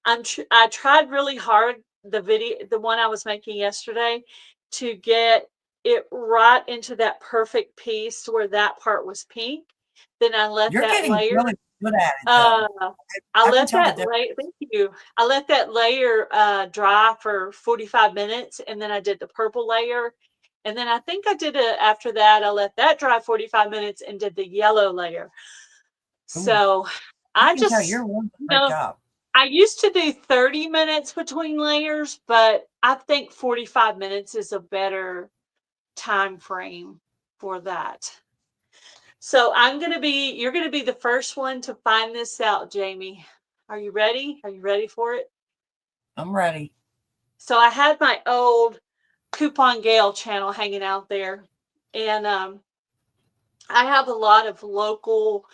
I tried really hard the one I was making yesterday, to get it right into that perfect piece where that part was pink. Then I let You're that getting layer. really good at it, Uh, though. I I can let tell the that difference. layer. Thank you. I let that layer dry for 45 minutes, and then I did the purple layer, and then I think I did it after that. I let that dry 45 minutes and did the yellow layer. Ooh, So I I can tell just, you're doing a you great know, job. I used to do 30 minutes between layers, but I think 45 minutes is a better time frame for that. So you're going to be the first one to find this out, Jamie. Are you ready? Are you ready for it? I'm ready. So I had my old Coupon Gale channel hanging out there, and I have a lot of local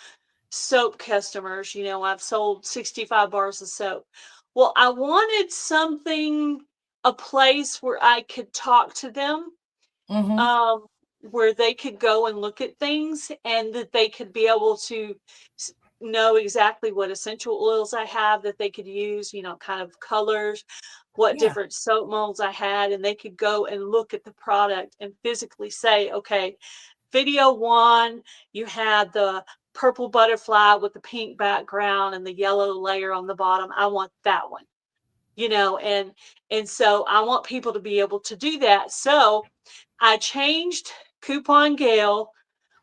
soap customers. You know, I've sold 65 bars of soap. Well, I wanted something, a place where I could talk to them, Mm-hmm. where they could go and look at things, and that they could be able to know exactly what essential oils I have that they could use, you know, kind of colors, what Yeah. different soap molds I had, and they could go and look at the product and physically say, okay, video one, you had the purple butterfly with the pink background and the yellow layer on the bottom. I want that one, you know, and so I want people to be able to do that. So I changed Coupon Gale,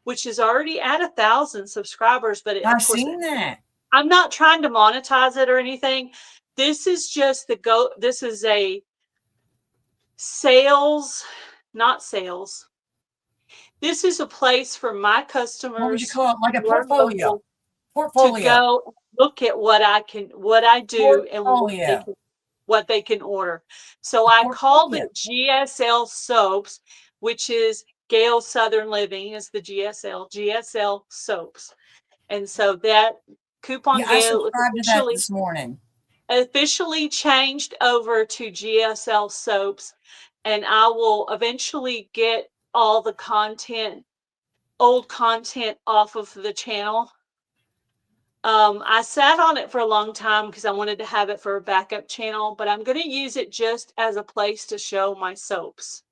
which is already at 1,000 subscribers, but of I've course, seen that. I'm not trying to monetize it or anything. This is just this is a sales, not sales. This is a place for my What would you customers call it? Like a who are portfolio. local to Portfolio. go look at what I do and Portfolio. what they can order. So A I called portfolio. it GSL Soaps, which is Gale Southern Living is the GSL Soaps. And so that Coupon Yeah, I Gale subscribed to that this morning. officially changed over to GSL Soaps, and I will eventually get all the old content off of the channel. I sat on it for a long time because I wanted to have it for a backup channel, but I'm going to use it just as a place to show my soaps.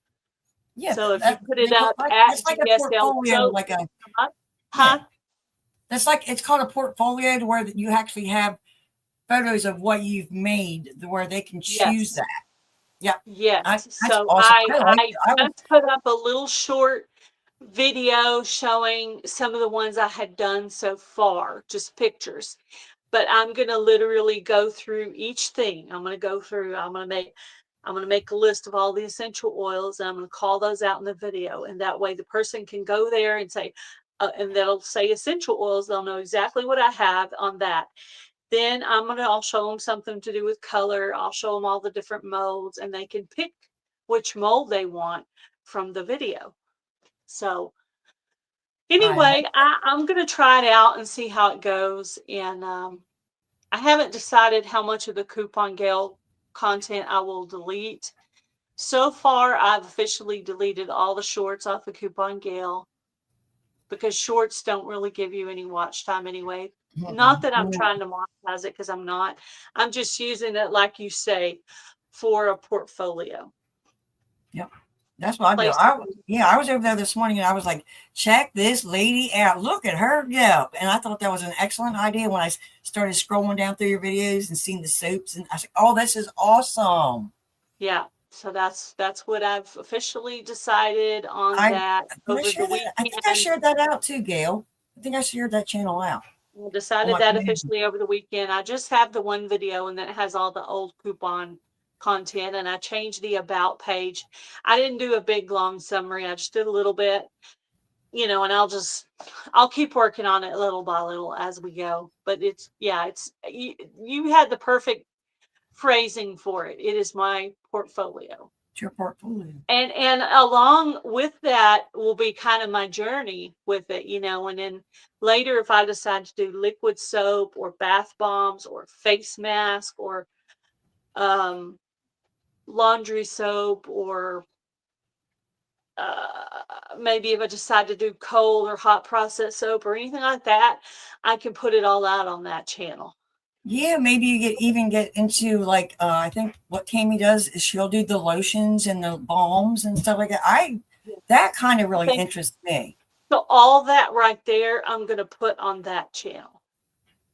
Yeah, So if you that put they it call up like at it's like a GSL portfolio, Soaps, like a huh? yeah. That's like it's called a portfolio to where you actually have photos of what you've made, where they can choose Yes. that. Yeah, Yes. that's So awesome. I like I it. I would. just put up a little short video showing some of the ones I had done so far, just pictures. But I'm going to literally go through each thing. I'm going to make a list of all the essential oils, and I'm going to call those out in the video. And that way the person can go there and say, and they'll say essential oils. They'll know exactly what I have on that. Then I'll show them something to do with color. I'll show them all the different molds, and they can pick which mold they want from the video. So I hope. anyway, I'm going to try it out and see how it goes. And I haven't decided how much of the Coupon Gale content I will delete. So far, I've officially deleted all the shorts off of Coupon Gale because shorts don't really give you any watch time anyway. Not that I'm trying to monetize it, because I'm not. I'm just using it, like you say, for a portfolio. Yep. That's what I do. Place. I was over there this morning and I was like, check this lady out. Look at her go. And I thought that was an excellent idea when I started scrolling down through your videos and seeing the soaps. And I said, oh, this is awesome. Yeah. So that's what I've officially decided on I that did I over the share that? I think I weekend. shared that out too, Gail. I think I shared that channel out I on decided my that community. officially over the weekend. I just have the one video, and then it has all the old coupon content, and I changed the about page. I didn't do a big long summary. I just did a little bit, you know, and I'll keep working on it little by little as we go. But it's you had the perfect phrasing for it. It is my portfolio. It's your portfolio. And along with that will be kind of my journey with it, you know. And then later, if I decide to do liquid soap or bath bombs or face mask or laundry soap, or maybe if I decide to do cold or hot process soap or anything like that, I can put it all out on that channel. Yeah, maybe you even get into like I think what Tammy does is she'll do the lotions and the balms and stuff like that. That kind of really Okay. interests me. So all that right there, I'm going to put on that channel.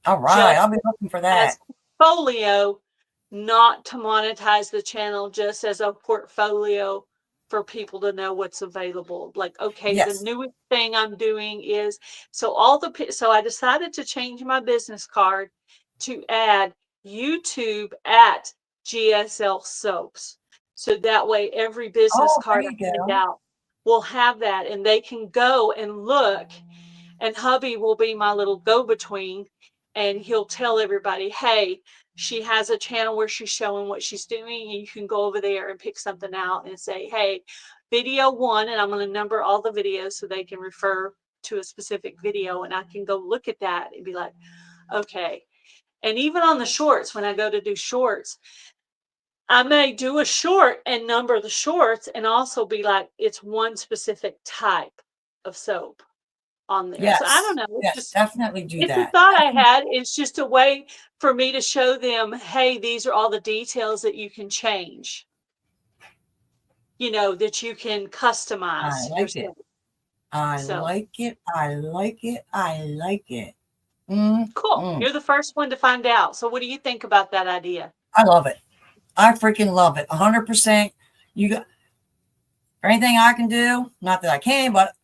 All right, Just I'll be looking for as that. portfolio, not to monetize the channel, just as a portfolio for people to know what's available. Like, okay, the Yes. newest thing I'm doing is so I decided to change my business card to add YouTube at GSL Soaps. So that way every business Oh, there card you I send go. out will have that and they can go and look, and hubby will be my little go-between, and he'll tell everybody, hey, she has a channel where she's showing what she's doing, and you can go over there and pick something out and say, hey, video 1, and I'm going to number all the videos so they can refer to a specific video, and I can go look at that and be like, okay. And even on the shorts, when I go to do shorts, I may do a short and number the shorts and also be like, it's one specific type of soap on there. So I don't Yes. know. Yes, definitely do It's a that. thought I had. It's just a way for me to show them, hey, these are all the details that you can change, that you can I customize like it. yourself. I So like it. I like it. I like it. cool. Mm. You're the first one to find out. So what do you think about that idea? I love it. I freaking love it. 100%. You got anything I can do? Not that I can, but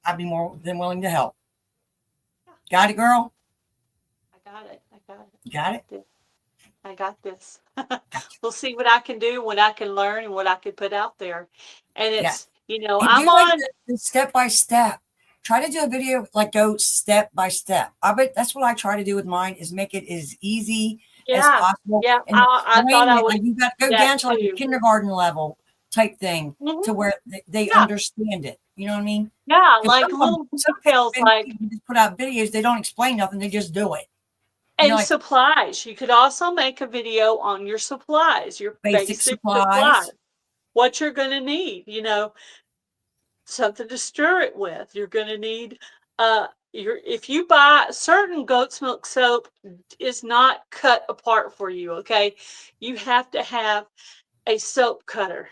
I'd be more than willing to help. Got it, girl? I got it. I got it. You got it? I got this. Gotcha. We'll see what I can do, what I can learn, and what I can put out there. And Yeah. it's, And I'm do like on. the step by step. Try to do a video like go step by step. I bet that's what I try to do with mine is make it as easy as Yeah. possible Yeah. and I thought explain I it. would Like you got to do go that down to like a too. kindergarten level type thing Mhm. to where they Yeah. understand it. You know what I mean? Yeah. Because Like little some details, like, people just put out videos, they don't explain nothing, they just do it. And you're and like supplies. You could also make a video on your supplies, your basic basic supplies, supplies. what you're going to need, something to stir it with. You're going to need, if you buy certain goat's milk soap is not cut apart for you. Okay. You have to have a soap cutter.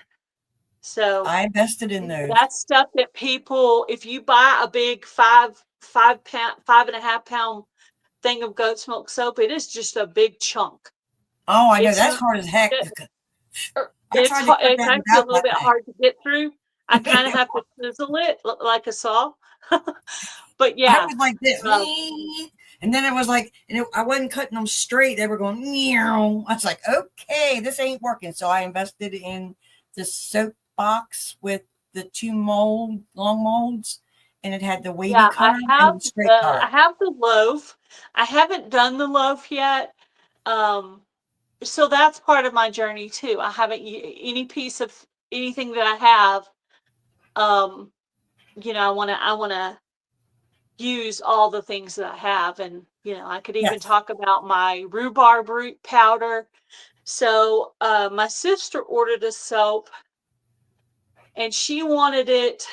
So I invested in those. that's stuff that people, if you buy a big 5.5 pound thing of goat's milk soap, it is just a big chunk. Oh, I know It's that's not, hard as heck. it, I tried to cut it's that actually a without little that bit thing. hard to get through. I kind of have to chisel it like a saw. But I yeah, was like this, um, and then it was like, I wasn't cutting them straight. They were going, meow. I was like, okay, this ain't working. So I invested in the soap box with the two long molds, and it had the wavy yeah, cutter and the straight I cutter. have the loaf. I haven't done the loaf yet. So that's part of my journey too. I haven't any piece of anything that I have. Um, I want to use all the things that I have, and I could even Yes. talk about my rhubarb root powder. So my sister ordered a soap, and she wanted it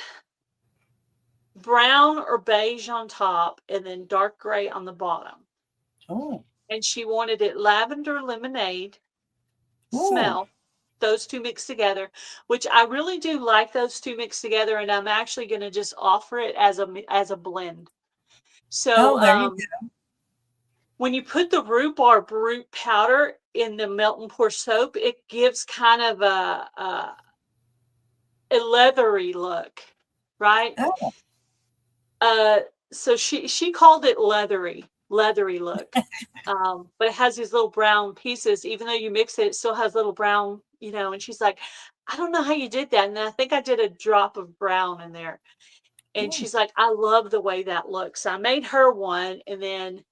brown or beige on top, and then dark gray on the bottom. Oh, And she wanted it lavender lemonade oh, smell, those two mixed together, which I really do like those two mixed together, and I'm actually going to just offer it as a blend. So oh, there you go. when you put the rhubarb root powder in the melt and pour soap, it gives kind of a leathery look, right? Oh, So she called it leathery look. But it has these little brown pieces. Even though you mix it, it still has little brown, and she's like, I don't know how you did that. And I think I did a drop of brown in there. And oh, she's like, I love the way that looks. So I made her one, and then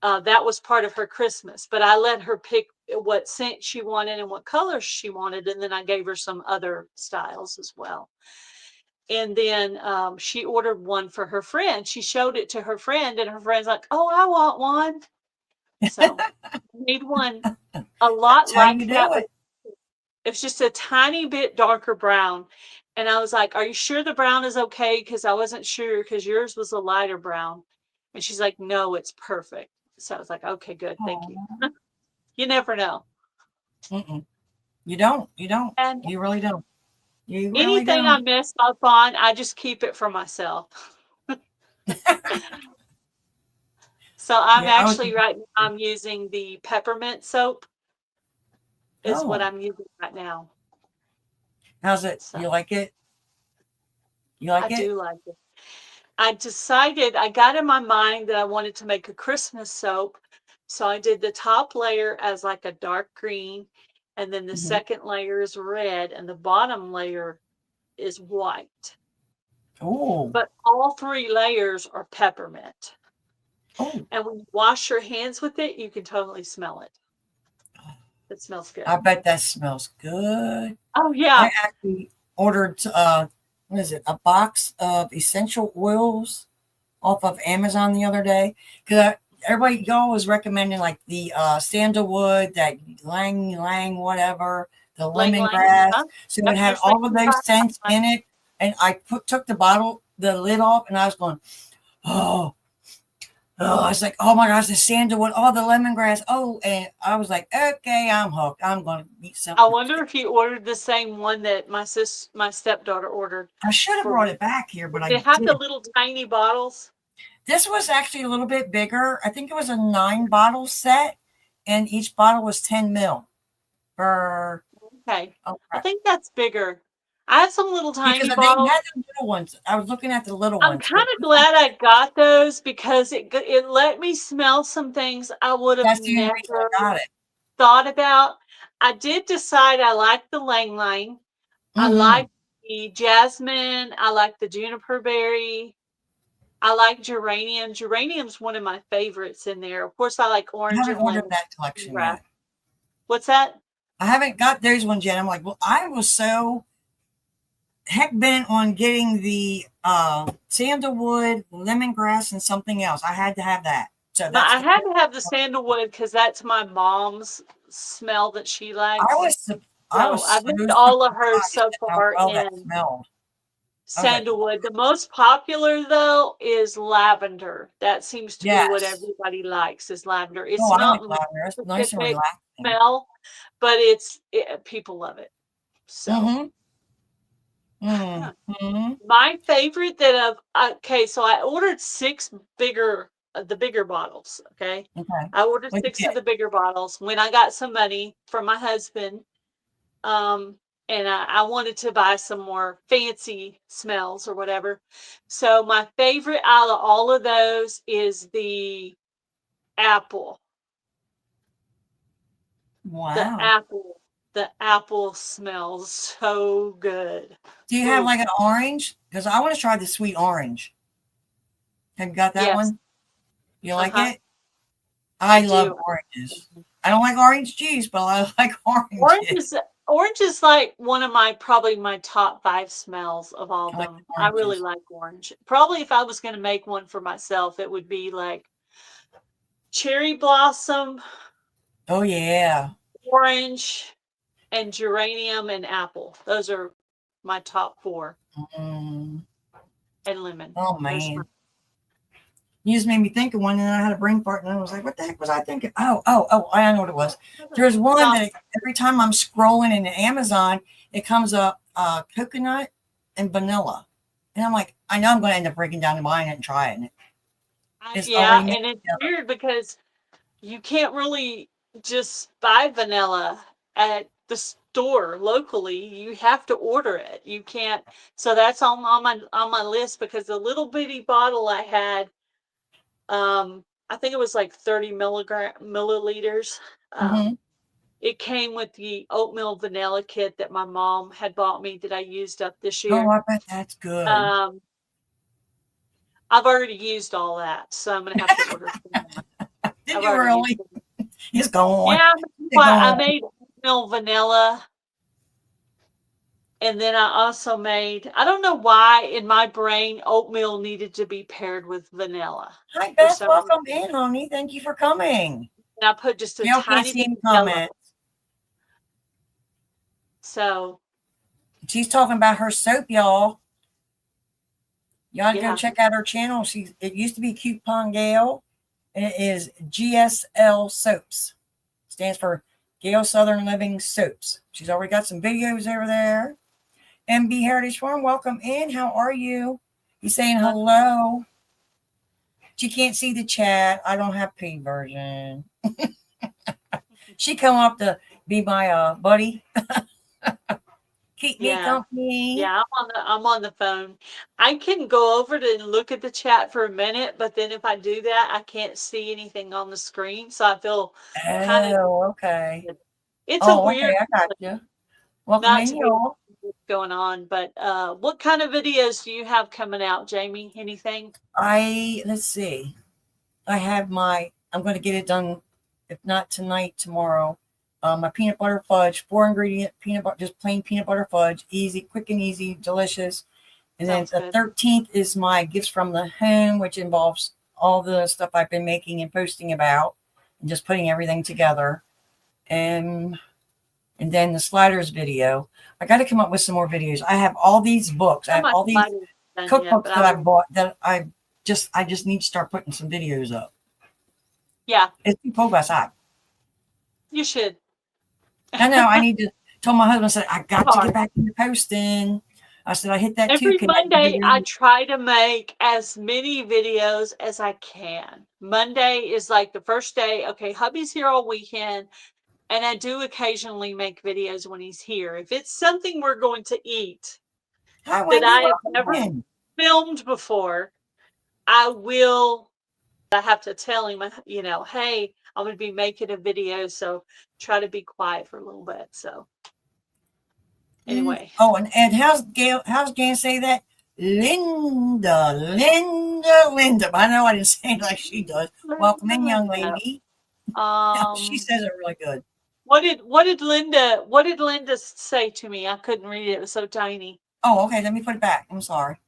that was part of her Christmas. But I let her pick what scent she wanted and what colors she wanted, and then I gave her some other styles as well. And then she ordered one for her friend. She showed it to her friend, and her friend's like, "Oh, I want one." So I made one a lot that's how like you that, do but it. it's just a tiny bit darker brown. And I was like, "Are you sure the brown is okay?" Because I wasn't sure, because yours was a lighter brown. And she's like, "No, it's perfect." So I was like, "Okay, good, thank you." Oh, You never know. Mm-mm. You don't. You don't. And You really don't. You really anything I don't. mess up on, I just keep it for myself. So I'm Yeah, I was. actually right now, I'm using the peppermint soap is what Oh, I'm using right now. how's it? So You like it? You I like it? do like it. I decided, I got in my mind that I wanted to make a Christmas soap. So I did the top layer as like a dark green, and then the Mm-hmm. second layer is red, and the bottom layer is white. Oh, But all three layers are peppermint. oh. And when you wash your hands with it, you can totally smell it. It smells good. I bet that smells good. Oh, yeah. I actually ordered what is it? A box of essential oils off of Amazon the other day because everybody y'all was recommending like the sandalwood, that lang lang whatever, the Lang Lang. lemongrass. Huh? So it Yep, had there's all of those scents like in it, and I took the lid off, and I was going, oh. Oh, I was like, oh my gosh, the sandalwood, oh, the lemongrass. Oh, and I was like, okay, I'm hooked. I'm going to eat I something. wonder if you ordered the same one that my stepdaughter ordered. I should have brought it back here, but They I have the did. little tiny bottles. This was actually a little bit bigger. I think it was a 9-bottle set, and each bottle was 10 mil. For Okay. oh, I think that's bigger. I have some little because tiny they had bottles. the little ones. I was looking at the little I'm ones, kind but of glad I got those because it let me smell some things I would have that's the only reason never I got it. thought about. I did decide I like the Lang Lang. I Mm-hmm. like the jasmine. I like the juniper berry. I like geranium. Geranium's one of my favorites in there. Of course, I like I orange haven't and ordered lemon that collection grass. yet. What's that? I haven't got those ones yet. I'm like, well, I was so heck bent on getting the sandalwood, lemongrass, and something else. I had to have that. So Now, that's I the. had to have the sandalwood because that's my mom's smell that she I likes. was I So was I've so used all of hers surprised so at how far well that in smelled. I was like, sandalwood. The most popular though is lavender. That seems to be what yes. everybody likes is lavender. Oh, It's I like not my lavender. It's nice and specific relaxing. smell, but people love it. So Mm-hmm. Mm-hmm. my favorite that okay, so I ordered the bigger bottles. Okay, Okay. I ordered What'd you 6 of get? the bigger bottles when I got some money from my husband. Um, and I wanted to buy some more fancy smells or whatever. So my favorite out of all of those is the apple. The Wow. apple. The apple smells so good. Do you have Ooh, like an orange? Because I want to try the sweet orange. Have you got that yes. one? You like Uh-huh. it? I I love do. oranges. I don't like orange juice, but I like Orange oranges. is orange is like one of probably my top 5 smells of all of I like them. I really oranges. like orange. Probably if I was going to make one for myself, it would be like cherry blossom, Oh yeah. orange, and geranium and apple. Those are my top 4. Mm. And lemon. Oh Those are man. You just made me think of one, and I had a brain fart, and I was like, "What the heck was I thinking?" Oh! I know what it was. There's one that every time I'm scrolling in Amazon, it comes up coconut and vanilla, and I'm like, I know I'm going to end up breaking down and buying it and trying it. It's yeah, already mixed and it's together. weird because you can't really just buy vanilla at the store locally. You have to order it. You can't. So that's on my list because the little bitty bottle I had, I think it was like 30 milliliters. Mm-hmm. It came with the oatmeal vanilla kit that my mom had bought me that I used up this Oh, year. I bet that's good. Um, I've already used all that, so I'm gonna have to order some more. Did I've you already used really? them. It's gone. Yeah, It's I gone. made oatmeal vanilla, and then I also made, I don't know why in my brain oatmeal needed to be paired with vanilla Hi, for Beth. some reason. Welcome in, honey. Thank you for coming. And I put just a Gail can't tiny see bit any of yellow. comments. So She's talking about her soap, y'all. Y'all go yeah, check out her channel. It used to be Coupon Gail, and it is GSL Soaps. Stands for Gail Southern Living Soaps. She's already got some videos over there. MB Heritage Farm, welcome in. How are you? He's saying hello. She can't see the chat. I don't have paid version. She come up to be my buddy. Keep me company. Yeah, I'm on the phone. I can go over to and look at the chat for a minute, but then if I do that, I can't see anything on the screen. So I feel kind of okay. It's a weird. Okay, I got you. Welcome in, y'all. What's going on, but what kind of videos do you have coming out, Jamie? Anything? Let's see. I'm going to get it done, if not tonight, tomorrow. My peanut butter fudge, 4-ingredient peanut butter, just plain peanut butter fudge, easy, quick and easy, delicious. And Sounds then the 13th is my gifts from the home, which involves all the stuff I've been making and posting about, and just putting everything together. And then the sliders video. I got to come up with some more videos. I have all these books. I have all these cookbooks that I bought that I just need to start putting some videos up. Yeah, it's too cold outside. You should. I know. I need to tell my husband. I said I got to get back into posting. I said I hit that every too. Monday. I try to make as many videos as I can. Monday is like the first day. Okay, hubby's here all weekend, and I do occasionally make videos when he's here. If it's something we're going to eat that I have never filmed before, I have to tell him, hey, I'm going to be making a video, so try to be quiet for a little bit. So anyway. Oh, and how's Jan say that? Linda. I know I didn't say it like she does. Welcome in, young lady. She says it really good. What did Linda say to me? I couldn't read it. It was so tiny. Oh, okay. Let me put it back. I'm sorry.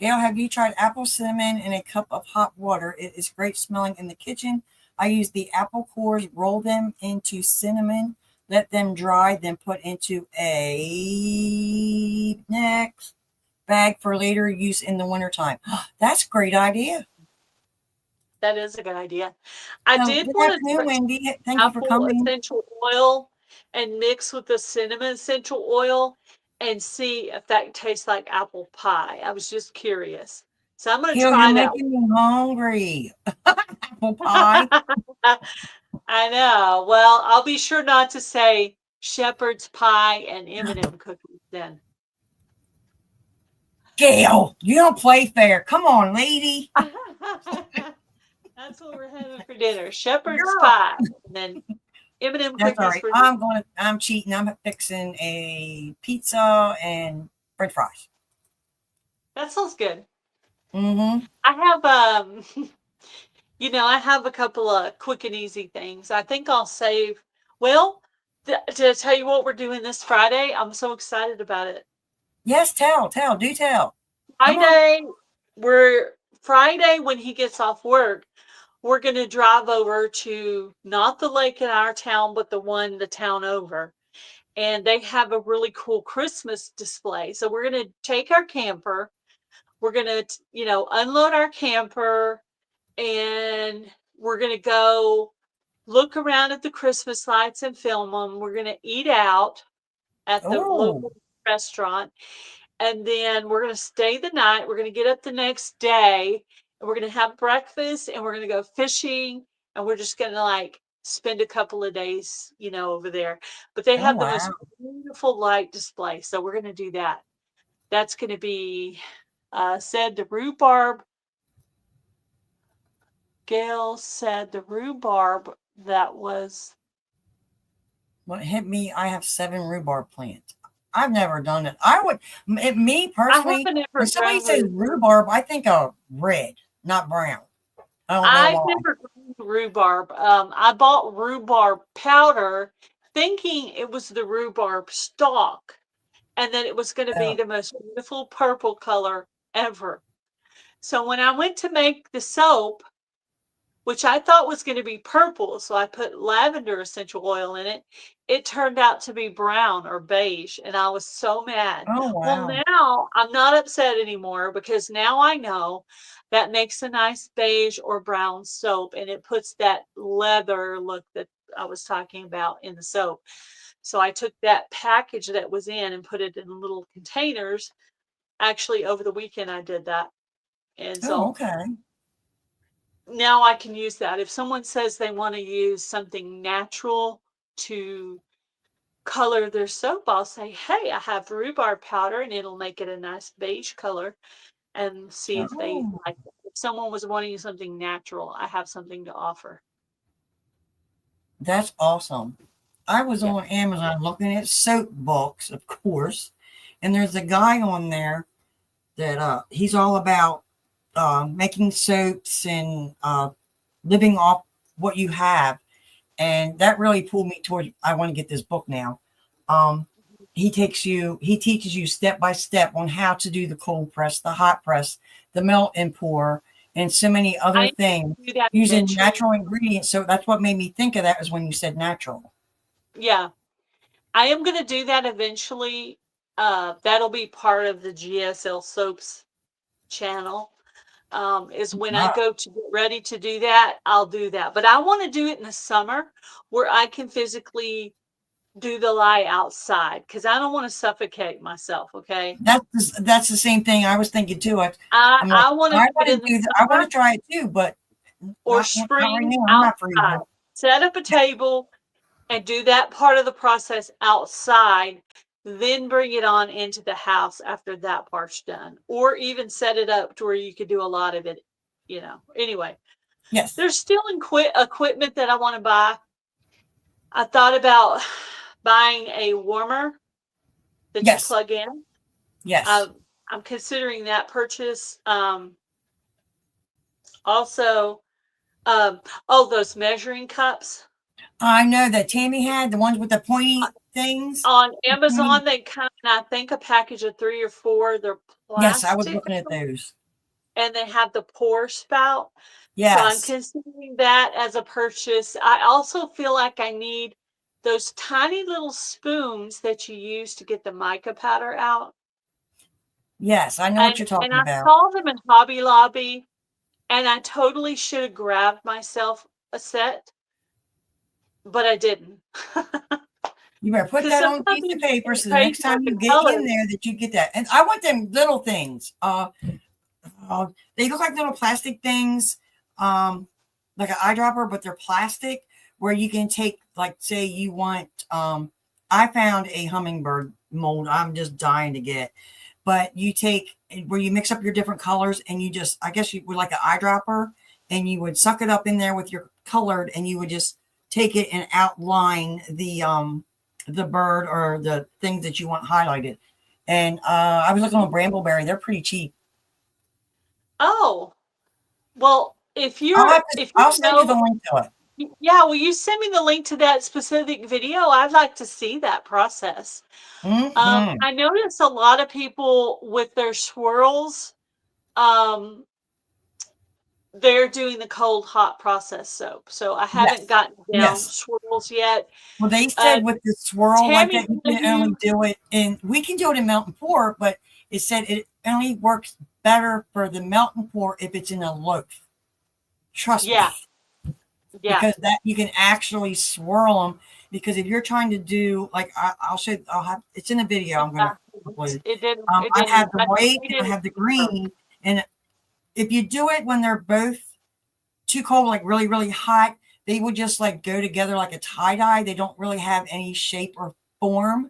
Gail, have you tried apple cinnamon in a cup of hot water? It is great smelling in the kitchen. I use the apple cores, roll them into cinnamon, let them dry, then put into a next bag for later use in the wintertime. That's a great idea. That is a good idea. I did want to Wendy. Thank you for coming. Essential oil and mix with the cinnamon essential oil and see if that tastes like apple pie. I was just curious. So I'm going to try that. You're making me hungry. Apple pie. I know. Well, I'll be sure not to say shepherd's pie and M&M cookies then. Gail, you don't play fair. Come on, lady. That's what we're having for dinner. Shepherd's pie. And then M&M cookies. That's all right. I'm cheating. I'm fixing a pizza and French fries. That sounds good. Mm-hmm. I have I have a couple of quick and easy things. I think I'll save. Well, to tell you what we're doing this Friday, I'm so excited about it. Yes, do tell. Friday when he gets off work, we're going to drive over to not the lake in our town, but the town over. And they have a really cool Christmas display. So we're going to take our camper. We're going to, unload our camper and we're going to go look around at the Christmas lights and film them. We're going to eat out at the local restaurant. And then we're going to stay the night. We're going to get up the next day and we're going to have breakfast and we're going to go fishing. And we're just going to spend a couple of days, over there. But they have the most beautiful light display. So we're going to do that. That's going to be said the rhubarb. Gail said the rhubarb that was. What hit me? I have 7 rhubarb plants. I've never done it. Me personally, when somebody says rhubarb, I think of red, not brown. I've never grown rhubarb. I bought rhubarb powder thinking it was the rhubarb stalk and that it was going to be the most beautiful purple color ever. So when I went to make the soap, which I thought was going to be purple, so I put lavender essential oil in it, it turned out to be brown or beige, and I was so mad. Oh, wow. Well, now I'm not upset anymore because now I know that makes a nice beige or brown soap, and it puts that leather look that I was talking about in the soap. So I took that package that was in and put it in little containers. Actually, over the weekend I did that. And Oh, so okay. now I can use that. If someone says they want to use something natural to color their soap, I'll say, hey, I have rhubarb powder and it'll make it a nice beige color, and see if they Oh, like it. If someone was wanting something natural, I have something to offer. that's awesome. I was Yeah. on Amazon looking at soap books, of course, and there's a guy on there that he's all about making soaps and living off what you have, and that really pulled me towards. I want to get this book now. He teaches you step by step on how to do the cold press, the hot press, the melt and pour, and so many other I things do that using eventually. natural ingredients. So that's what made me think of that, was when you said natural. Yeah. I am going to do that eventually. That'll be part of the GSL Soaps channel. Is when I Wow. go to get ready to do that, I'll do that. But I want to do it in the summer where I can physically do the lye outside, because I don't want to suffocate myself. Okay. That's the same thing I was thinking too. I, I'm like, I want to I do it want in to the do that. I want summer to try it too, but or not right spring now. I'm not freezing. outside. Set up a table and do that part of the process outside, then bring it on into the house after that part's done, or even set it up to where you could do a lot of it, Anyway, Yes, there's still equipment that I want to buy. I thought about buying a warmer that you yes, plug in. yes. I'm considering that purchase. Also, those measuring cups. I know that Tammy had the ones with the pointy things. On Mhm. Amazon, they come in, I think, a package of 3 or 4. They're Yes, I was plastic, looking at those. and they have the pour spout. So I'm Yes, considering that as a purchase. I also feel like I need those tiny little spoons that you use to get the mica powder out. yes, I know what And you're and talking I about. saw them in Hobby Lobby, and I totally should have grabbed myself a set, but I didn't. You better put Because that on a sometimes piece of you paper get so the crazy next with time the you get in colors. there that you get that. And I want them little things. They look like little plastic things, like an eyedropper, but they're plastic, where you can take, like, say you want. I found a hummingbird mold. I'm just dying to get, but you take where you mix up your different colors, and you just, I guess you would like an eyedropper, and you would suck it up in there with your colored, and you would just take it and outline the bird or the things that you want highlighted. And I was looking on Brambleberry; they're pretty cheap. Oh, well, if you I'll send you the know, link to it. yeah, will you send me the link to that specific video? I'd like to see that process. Hmm. I notice a lot of people with their swirls, um, they're doing the cold hot process soap. So I haven't Yes. gotten down Yes. swirls yet. Well, they Uh, said with the swirl like Tammy, that, you have can only you? do it in, we can do it in melt and pour, but it said it only works better for the melt and pour if it's in a loaf. Trust Yeah, me, yeah. because that you can actually swirl them. Because if you're trying to do, like, I'll show, I'll have, it's in a video I'm going Yeah. to upload. It didn't. It I have didn't. the I just white and I needed have the it. green. And if you do it when they're both too cold, like really, really hot, they will just like go together like a tie dye. They don't really have any shape or form.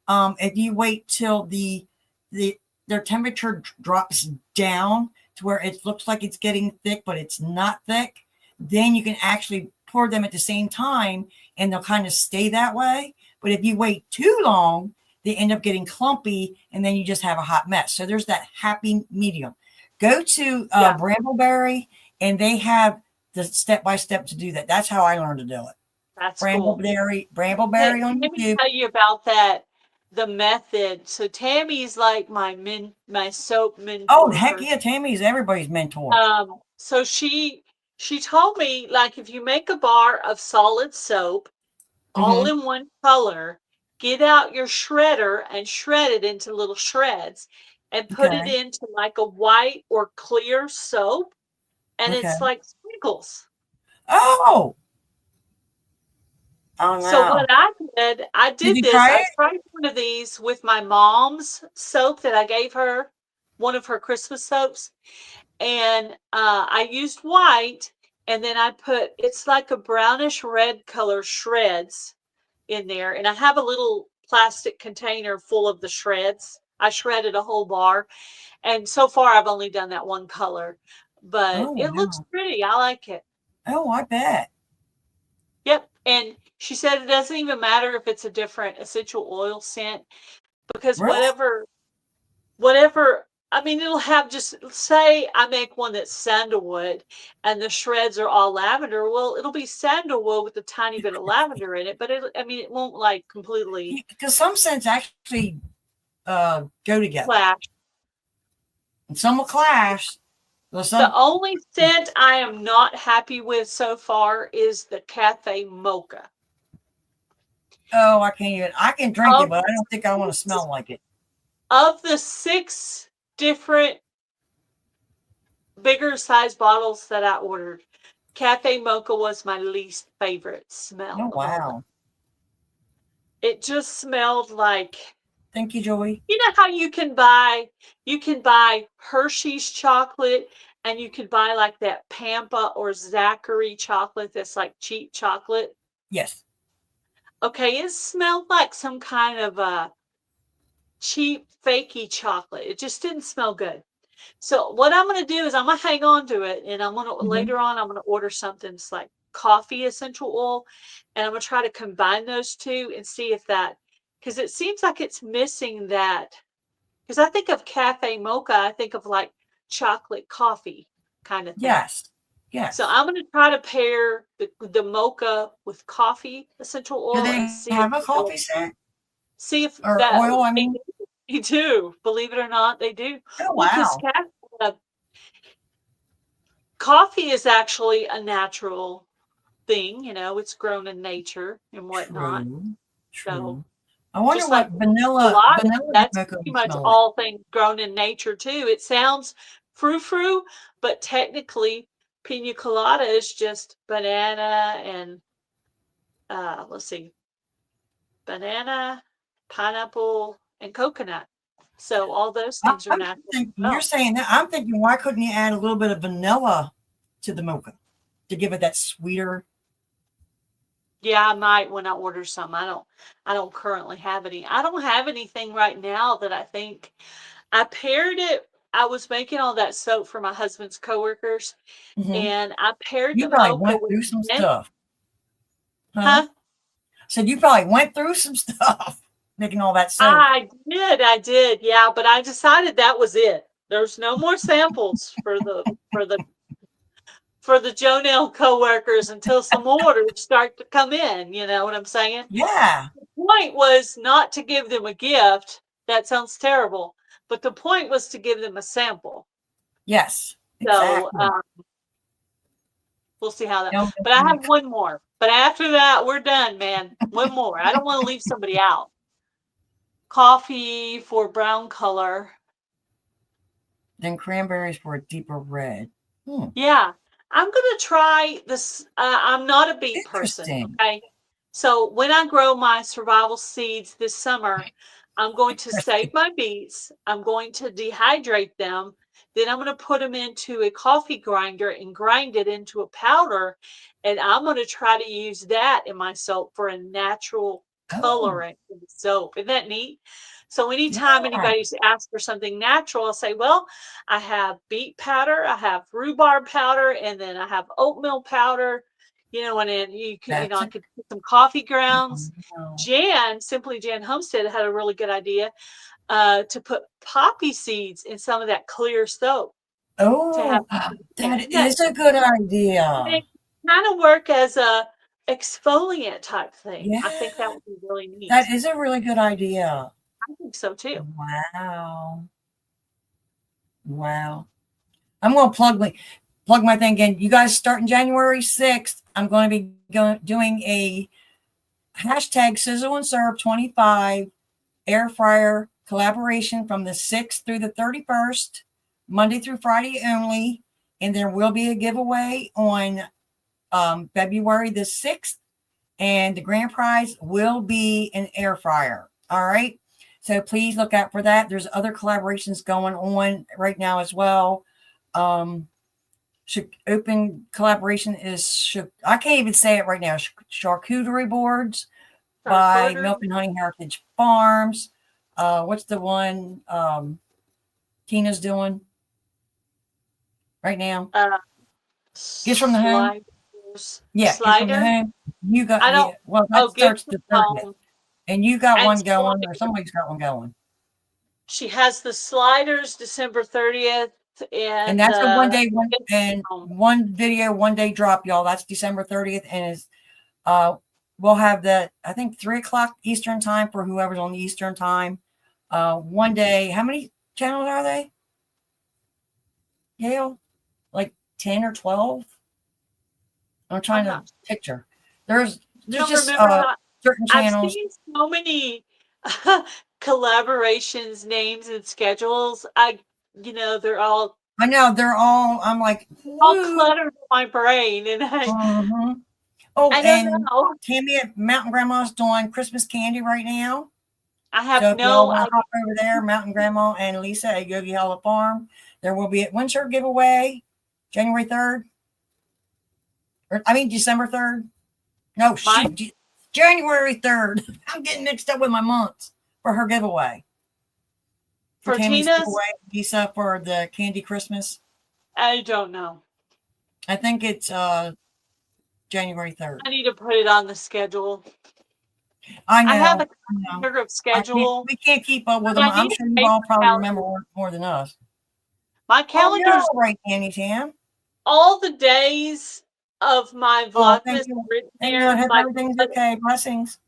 If you wait till the their temperature drops down to where it looks like it's getting thick, but it's not thick, then you can actually pour them at the same time, and they'll kind of stay that way. But if you wait too long, they end up getting clumpy, and then you just have a hot mess. So there's that happy medium. Go to Yeah, Brambleberry, and they have the step by step to do that. That's how I learned to do it. that's cool. Brambleberry on Let me YouTube. tell you about that. The method. So Tammy's like my soap Oh, mentor heck person. yeah, Tammy's everybody's mentor. So she told me, like, if you make a bar of solid soap all Hmm. in one color, get out your shredder and shred it into little shreds and put it Okay. into like a white or clear soap, and Okay. it's like sprinkles. Oh, Oh no. So what I Did did you this. try I it? tried one of these with my mom's soap that I gave her, one of her Christmas soaps, and I used white, and then I put, it's like a brownish red color shreds in there, and I have a little plastic container full of the shreds. I shredded a whole bar, and so far I've only done that one color, but Oh it looks wow. pretty. I like it. Oh, I bet. Yep. And she said it doesn't even matter if it's a different essential oil scent, because Really? whatever, I mean, it'll have, just say I make one that's sandalwood and the shreds are all lavender. Well, it'll be sandalwood with a tiny bit of lavender in it, but I mean, it won't like completely Because some scents actually go together, clash. and some will clash. Well, The some. only scent I am not happy with so far is the Cafe Mocha. Oh, I can't even. I can drink it, Of but I don't think I want to smell like it. of the 6 different bigger size bottles that I ordered, Cafe Mocha was my least favorite smell Oh of all of them. wow. It just smelled like, Thank you, Joey. you know how you can buy Hershey's chocolate, and you can buy like that Pampa or Zachary chocolate that's like cheap chocolate. Yes. Okay, it smelled like some kind of a cheap fakey chocolate. It just didn't smell good. So what I'm going to do is I'm going to hang on to it, and I'm going to Mhm. later on I'm going to order something that's like coffee essential oil, and I'm going to try to combine those two and see if that, because it seems like it's missing that, because I think of Cafe Mocha, I think of like chocolate coffee kind of thing. Yes. So Yes. I'm going to try to pair the mocha with coffee essential Do oil and they have a coffee scent see if or that oil? I they mean. do. They do. Believe it or not, they do. Oh Well, because wow. coffee is actually a natural thing, it's grown in nature and whatnot. True. So True. I wonder just like what vanilla colada, that's mocha pretty would much smell like. all things grown in nature too. It sounds frou-frou, but technically pina colada is just banana and let's see, banana, pineapple, and coconut. So all those things are I'm natural as thinking you're well. saying that. I'm thinking, why couldn't you add a little bit of vanilla to the mocha to give it that sweeter? Yeah, I might when I order some. I don't currently have any. I don't have anything right now that I think. I paired it. I was making all that soap for my husband's coworkers, Hmm. and I paired You the probably mocha went with through some mint. stuff, huh? Huh? So you probably went through some stuff making all that soap. I did, yeah, but I decided that was it. There's no more samples for the Jonelle coworkers until some orders start to come in. You know what I'm saying? Yeah. The point was not to give them a gift. That sounds terrible. But the point was to give them a sample. Yes. So Exactly. we'll see how that. No, But I have one more. But after that, we're done, man. One more. I don't want to leave somebody out. Coffee for brown color. then cranberries for a deeper red. Hmm. Yeah, I'm gonna try this. I'm not a beet person, Interesting. okay? So when I grow my survival seeds this summer, I'm going to save Interesting. my beets. I'm going to dehydrate them. Then I'm going to put them into a coffee grinder and grind it into a powder. And I'm going to try to use that in my soap for a natural Oh, colorant in the soap. Isn't that neat? So anytime yeah. anybody's asked for something natural, I'll say, well, I have beet powder, I have rhubarb powder, and then I have oatmeal powder, and then That's I a could put some coffee grounds. wow. Simply Jan Homestead had a really good idea to put poppy seeds in some of that clear soap to have Oh, isn't that that is a good idea. they kind of work as a exfoliant type thing. I think that Yeah, would be really that neat. is a really good idea. I think so too. Wow. Wow. I'm going to plug my thing in. You guys starting January 6th. I'm going to be doing a hashtag sizzle and serve 25 air fryer collaboration from the 6th through the 31st, Monday through Friday only. And there will be a giveaway on February the 6th and the grand prize will be an air fryer. All right. So please look out for that. There's other collaborations going on right now as well. Open collaboration is, I can't even say it right now, charcuterie boards by Milk and Honey Heritage Farms. What's the one Tina's doing right now? Gifts from the Home. Yeah, Gifts from the Home. You got, well, that starts the 30th. And you got one going, or somebody's got one going. She has the sliders December 30th. And that's a one video, 1 day drop, y'all. That's December 30th. And is we'll have that, I think 3:00 Eastern time for whoever's on the Eastern time. 1 day. How many channels are they? Gail? Like 10 or 12? I'm trying to picture. There's just certain channels. I've seen so many collaborations, names, and schedules. They're all. I know they're all. I'm like all cluttered in my brain, and Oh, I don't know. Tammy at Mountain Grandma's doing Christmas candy right now. I have so if you all want to hop over there, Mountain Grandma and Lisa at Yogi Hollow Farm. There will be when's her giveaway? January 3rd. December 3rd. No, January 3rd. I'm getting mixed up with my months for her giveaway. For Tammy's Tina's giveaway, Lisa, for the Candy Christmas. I don't know. I think it's January 3rd. I need to put it on the schedule. I know. I have a calendar of schedule. We can't keep up with them. I'm sure you all probably remember more than us. My calendar's right, Annie Tam. All the days of my Vlogmas written there. Everything's okay. Blessings.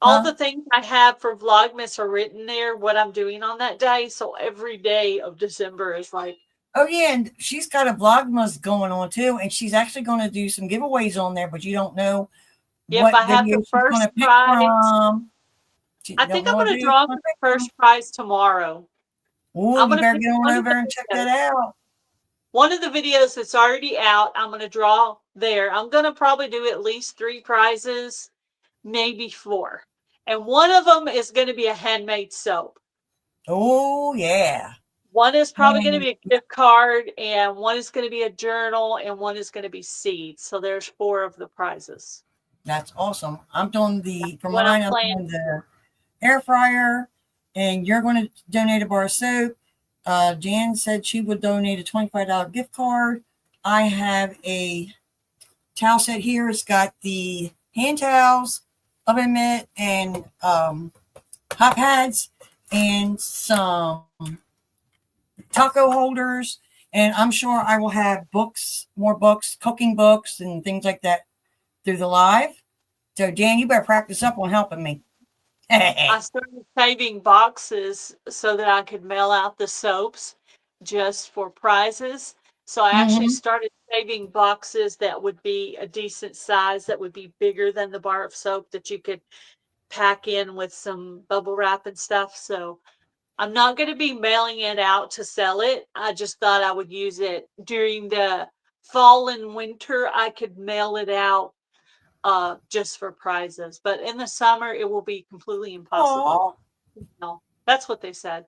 All the things I have for Vlogmas are written there, what I'm doing on that day. So every day of December is like. Oh, yeah. And she's got a Vlogmas going on, too. And she's actually going to do some giveaways on there, but you don't know. If I have the first prize. I think I'm going to draw the first prize tomorrow. Oh, you better get on over and check that out. One of the videos that's already out, I'm going to draw there. I'm going to probably do at least 3 prizes, maybe 4. And one of them is going to be a handmade soap. Oh, yeah. One is probably going to be a gift card, and one is going to be a journal, and one is going to be seeds. So there's 4 of the prizes. That's awesome. I'm doing I'm doing the air fryer, and you're going to donate a bar of soap. Jan said she would donate a $25 gift card. I have a towel set here. It's got the hand towels, oven mitt, and hot pads, and some taco holders. And I'm sure I will have more books, cooking books, and things like that through the live. So, Jan, you better practice up on helping me. I started saving boxes so that I could mail out the soaps just for prizes. So I actually started saving boxes that would be a decent size, that would be bigger than the bar of soap, that you could pack in with some bubble wrap and stuff. So I'm not going to be mailing it out to sell it. I just thought I would use it during the fall and winter. I could mail it out just for prizes, but in the summer it will be completely impossible. No, that's what they said.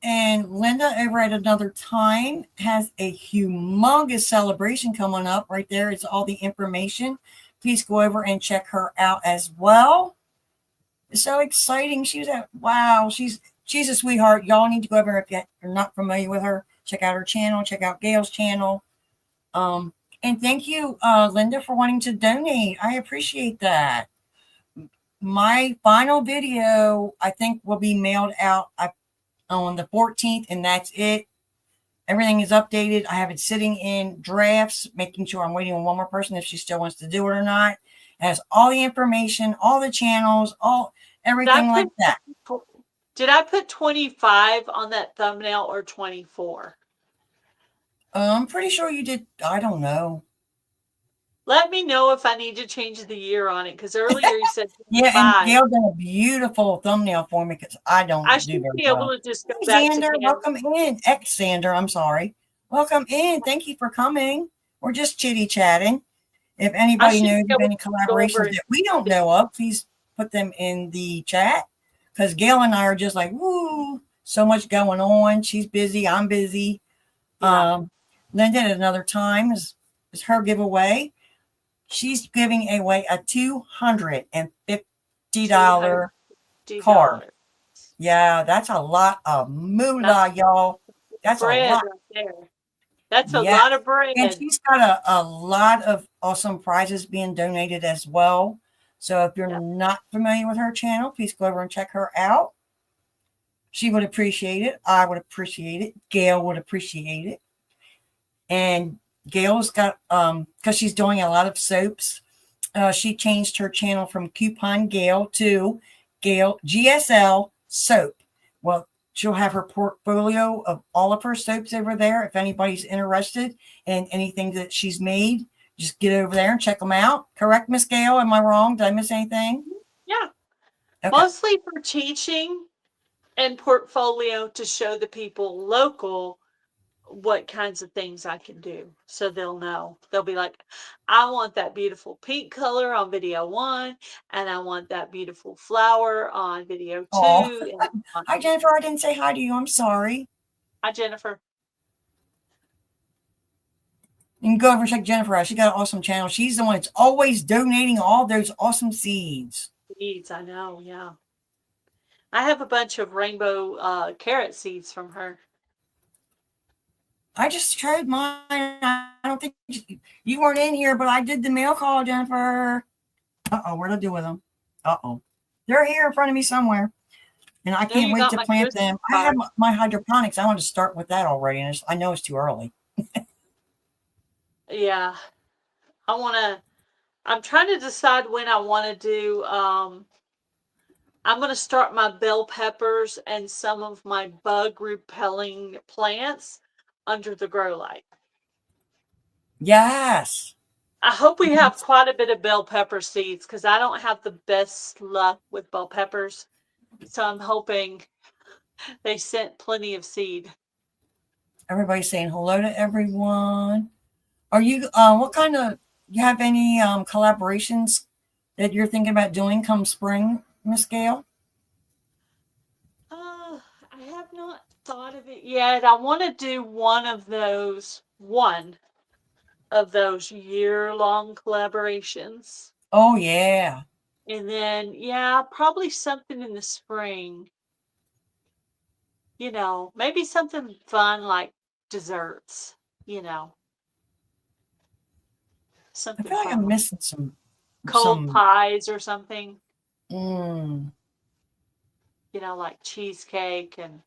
And Linda over at Another Time has a humongous celebration coming up right there. It's all the information. Please go over and check her out as well. It's so exciting. She's a sweetheart. Y'all need to go over if you're not familiar with her. Check out her channel. Check out Gail's channel. And thank you, Linda, for wanting to donate. I appreciate that. My final video, I think, will be mailed out on the 14th, and that's it. Everything is updated. I have it sitting in drafts, making sure I'm waiting on one more person if she still wants to do it or not. It has all the information, all the channels, everything like that. Did I put 25 on that thumbnail or 24? I'm pretty sure you did. I don't know. Let me know if I need to change the year on it, because earlier you said 25. Yeah, and Gail did a beautiful thumbnail for me because I don't I should be able to just go back Xander, welcome in. Xander, I'm sorry. Welcome in. Thank you for coming. We're just chitty-chatting. If I anybody should be knows of able any to go over collaborations it. that we don't know of, please put them in the chat. Because Gail and I are just like, woo, so much going on. She's busy. I'm busy. Yeah, Linda at another time is her giveaway. She's giving away a $250 card. $250. Yeah, that's a lot of That's moolah, y'all. That's a bread lot. right there. That's a Yes. lot of And bread. she's got a lot of awesome prizes being donated as well. So if you're Yeah. not familiar with her channel, please go over and check her out. She would appreciate it. I would appreciate it. Gail would appreciate it. And Gail's got because she's doing a lot of soaps. She changed her channel from Coupon Gail to Gail GSL Soap. Well, she'll have her portfolio of all of her soaps over there. If anybody's interested in anything that she's made, just get over there and check them out. Correct, Miss Gail? Am I wrong? Did I miss anything? Yeah. Okay. Mostly for teaching and portfolio to show the people local what kinds of things I can do. So they'll know. They'll be like, I want that beautiful pink color on video 1, and I want that beautiful flower on video 2. Oh, And hi, Jennifer. I didn't say hi to you. I'm sorry. hi, Jennifer. You can go over and check Jennifer out. She got an awesome channel. She's the one that's always donating all those awesome seeds. Seeds, I know, yeah. I have a bunch of rainbow carrot seeds from her. I just tried mine. I don't think you weren't in here, but I did the mail call, Jennifer. Uh-oh, what'd I do with them? Uh-oh. They're here in front of me somewhere. And I No, can't you wait got to my plant Christmas them. I have card. my hydroponics. I want to start with that already. And I know it's too early. Yeah. I'm trying to decide when I want to do, I'm going to start my bell peppers and some of my bug repelling plants under the grow light. Yes. I hope we have quite a bit of bell pepper seeds because I don't have the best luck with bell peppers. So I'm hoping they sent plenty of seed. Everybody's saying hello to everyone. Are you, what kind of, you have any collaborations that you're thinking about doing come spring, Miss Gail? I have not thought of it yet. I want to do one of those year-long collaborations. Oh, yeah. And then, yeah, probably something in the spring. You know, maybe something fun like desserts, you know. I Something feel like fun. I'm missing some Cold pies or something, Mm, you know, like cheesecake and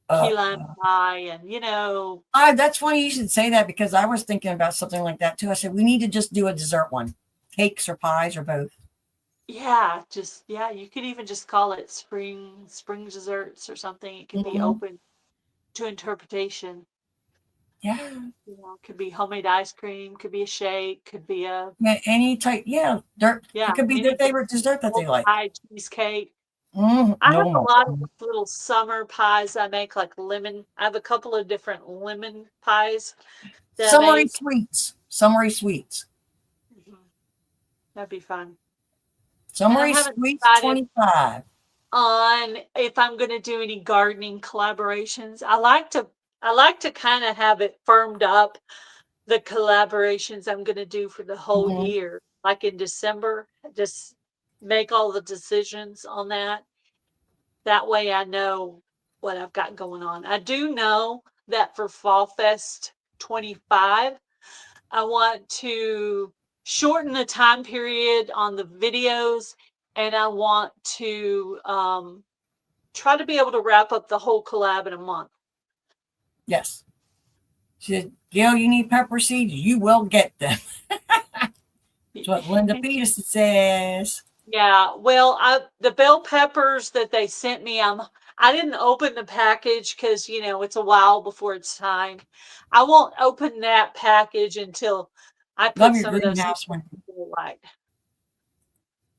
key lime pie and, you know. That's funny you should say that because I was thinking about something like that too. I said we need to just do a dessert one, cakes or pies or both. Yeah, you could even just call it spring desserts or something. It could be open to interpretation. Yeah. You know, it could be homemade ice cream, could be a shake, could be a Yeah, any type. Yeah, it could be their anything. favorite dessert that they like. Pie, cheesecake. I have a No. lot of little summer pies I make, like lemon. I have a couple of different lemon pies that I Summery make. sweets. Summery sweets. That'd be fun. Summery haven't sweets decided 25. On if I'm going to do any gardening collaborations. I like to kind of have it firmed up, the collaborations I'm going to do for the whole year. Like in December, just make all the decisions on that. That way I know what I've got going on. I do know that for Fall Fest 25, I want to shorten the time period on the videos, and I want to try to be able to wrap up the whole collab in a month. Yes. She said, Gail, you need pepper seeds. You will get them. That's what Linda Peterson says. Yeah, well, the bell peppers that they sent me, I didn't open the package because, you know, it's a while before it's time. I won't open that package until I put some of those one. light.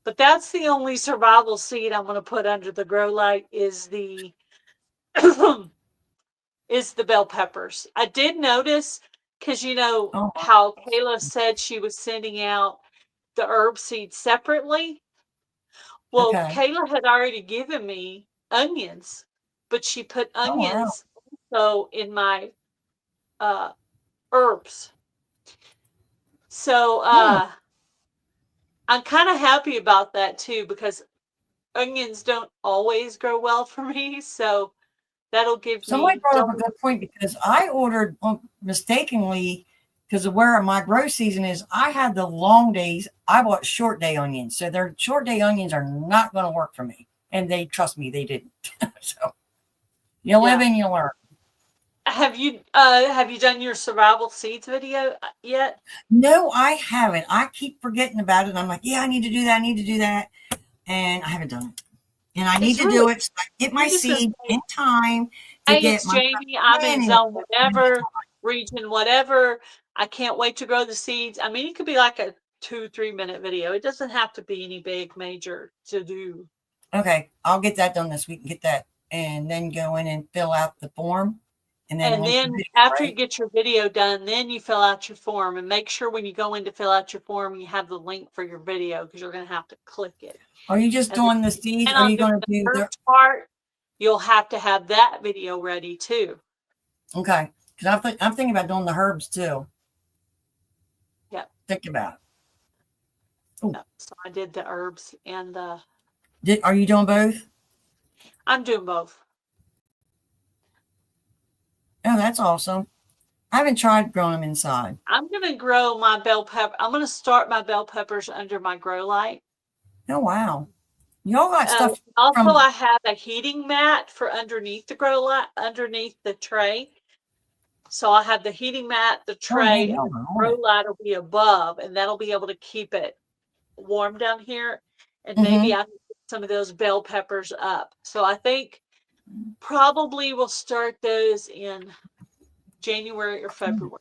But that's the only survival seed I'm going to put under the grow light is the is the bell peppers. I did notice Because you know Oh, how Kayla said she was sending out the herb seeds separately? Well, okay. Kayla had already given me onions, but she put Oh, wow. onions also in my herbs. So Hmm. I'm kind of happy about that too, because onions don't always grow well for me. So that'll give Somebody me brought up a double. good point because I ordered mistakenly because of where my grow season is. I had the long days. I bought short day onions. So their short day onions are not going to work for me. And they trust me, they didn't. So you live Yeah. and you learn. Have you done your survival seeds video yet? No, I haven't. I keep forgetting about it. I'm like, yeah, I need to do that. I need to do that. And I haven't done it. And I need It's to do really, it so I get my I'm just gonna seed say, in time to hey, get it's my Jamie. I'm in planting zone in whatever, time. region whatever. I can't wait to grow the seeds. I mean, it could be like a 2-3 minute video. It doesn't have to be any big major to do. Okay, I'll get that done this week and get that, and then go in and fill out the form, and then And link the then video, after you right? get your video done, then you fill out your form, and make sure when you go in to fill out your form, you have the link for your video, because you're going to have to click it. Are you just And then doing the seeds? plan Or are on you doing going to the do the? first part, you'll have to have that video ready too. Okay, because I'm thinking about doing the herbs too. Yep. Think about it. Oh, Yep. So I did the herbs and the. are you doing both? I'm doing both. Oh, that's awesome. I haven't tried growing them inside. I'm going to grow my bell pepper. I'm going to start my bell peppers under my grow light. Oh, wow. Y'all got stuff Also, from. I have a heating mat for underneath the grow light, underneath the tray. So I have the heating mat, the Oh, yeah, tray, and y'all the are on grow it. light will be above, and that'll be able to keep it warm down here. And maybe Mm-hmm. I can put some of those bell peppers up. So I think probably we'll start those in January or February.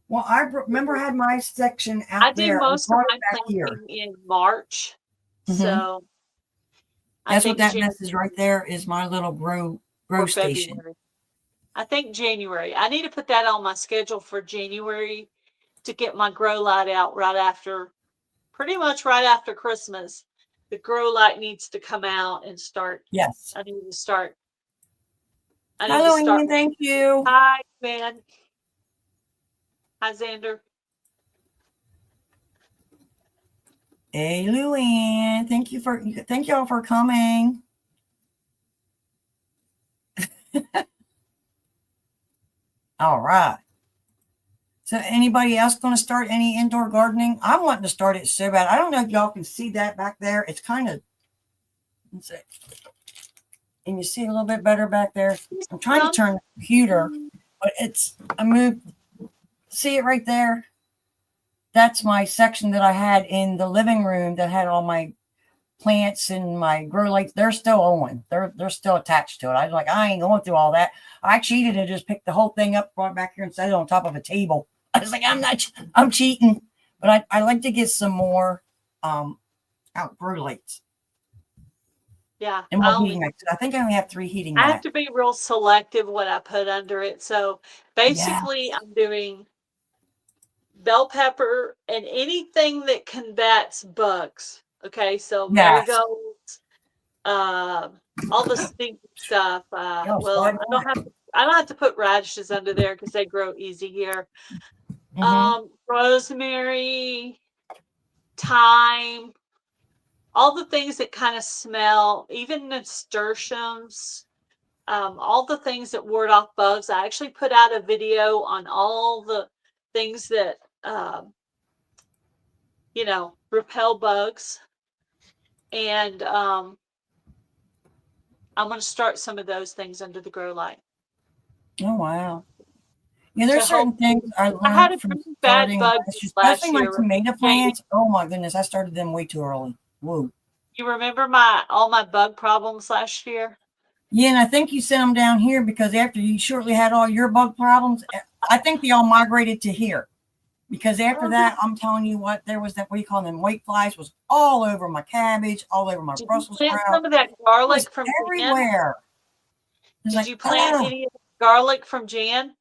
Well, I remember I had my section I out do there. I most of brought my it back here. planting in March. Mm-hmm. So I That's what think that mess is right there. Is my little grow or station. February. I think January. I need to put that on my schedule for January to get my grow light out right after, pretty much right after Christmas. The grow light needs to come out and start. Yes. I need to start. I need to Hello, start. Ian. Thank you. Hi, Ben. Hi, Xander. Hey, Luann. Thank y'all for coming. All right. So anybody else going to start any indoor gardening? I'm wanting to start it so bad. I don't know if y'all can see that back there. It's kind of, let's see. Can you see a little bit better back there? I'm trying to turn the computer, but I moved. See it right there? That's my section that I had in the living room that had all my plants and my grow lights. They're still on. They're still attached to it. I was like, I ain't going through all that. I cheated and just picked the whole thing up, brought it back here and set it on top of a table. I was like, I'm cheating. But I like to get some more out grow lights. Yeah. And more heating mats. I think I only have 3 heating I mats. have to be real selective what I put under it. So basically, I'm doing bell pepper and anything that combats bugs. Okay, so marigolds, all the stinky stuff. Well, I don't have to put radishes under there because they grow easy here. Rosemary, thyme, all the things that kind of smell, even nasturtiums, all the things that ward off bugs. I actually put out a video on all the things that repel bugs. And I'm going to start some of those things under the grow light. Oh, wow. Yeah, there's certain things I I had learned a from pretty bad starting, bug especially my year. tomato plants. Oh my goodness, I started them way too early. Whoa. You remember all my bug problems last year? Yeah, and I think you sent them down here because after you shortly had all your bug problems, I think they all migrated to here. Because after that, I'm telling you what, there was that, what do you call them, white flies was all over my cabbage, all over my Brussels sprouts. Some of that garlic from everywhere. Jan? Did you plant any of the garlic from Jan?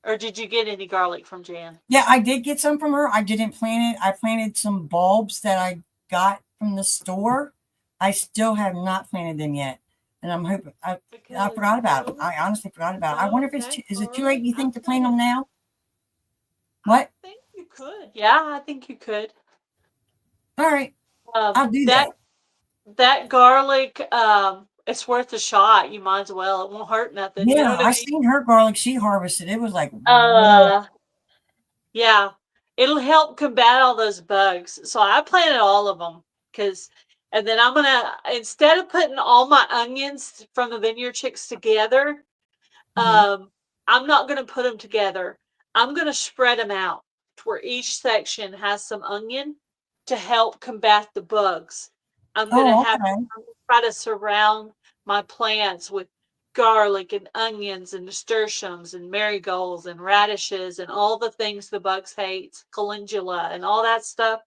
Or did you get any garlic from Jan? Yeah, I did get some from her. I didn't plant it. I planted some bulbs that I got from the store. I still have not planted them yet. And I'm hoping I forgot about it. I honestly forgot about it. I wonder if it's is it too late, you think, to plant them now? What? I think you could. Yeah, I think you could. All right. I'll do that. That garlic, it's worth a shot. You might as well. It won't hurt nothing. Yeah, You know what I mean? seen her garlic she harvested. It was like, yeah, it'll help combat all those bugs. So I planted all of them and then I'm gonna, instead of putting all my onions from the Vineyard Chicks together, I'm not gonna put them together. I'm gonna spread them out to where each section has some onion to help combat the bugs. I'm gonna try to surround my plants with garlic and onions and nasturtiums and marigolds and radishes and all the things the bugs hate, calendula and all that stuff.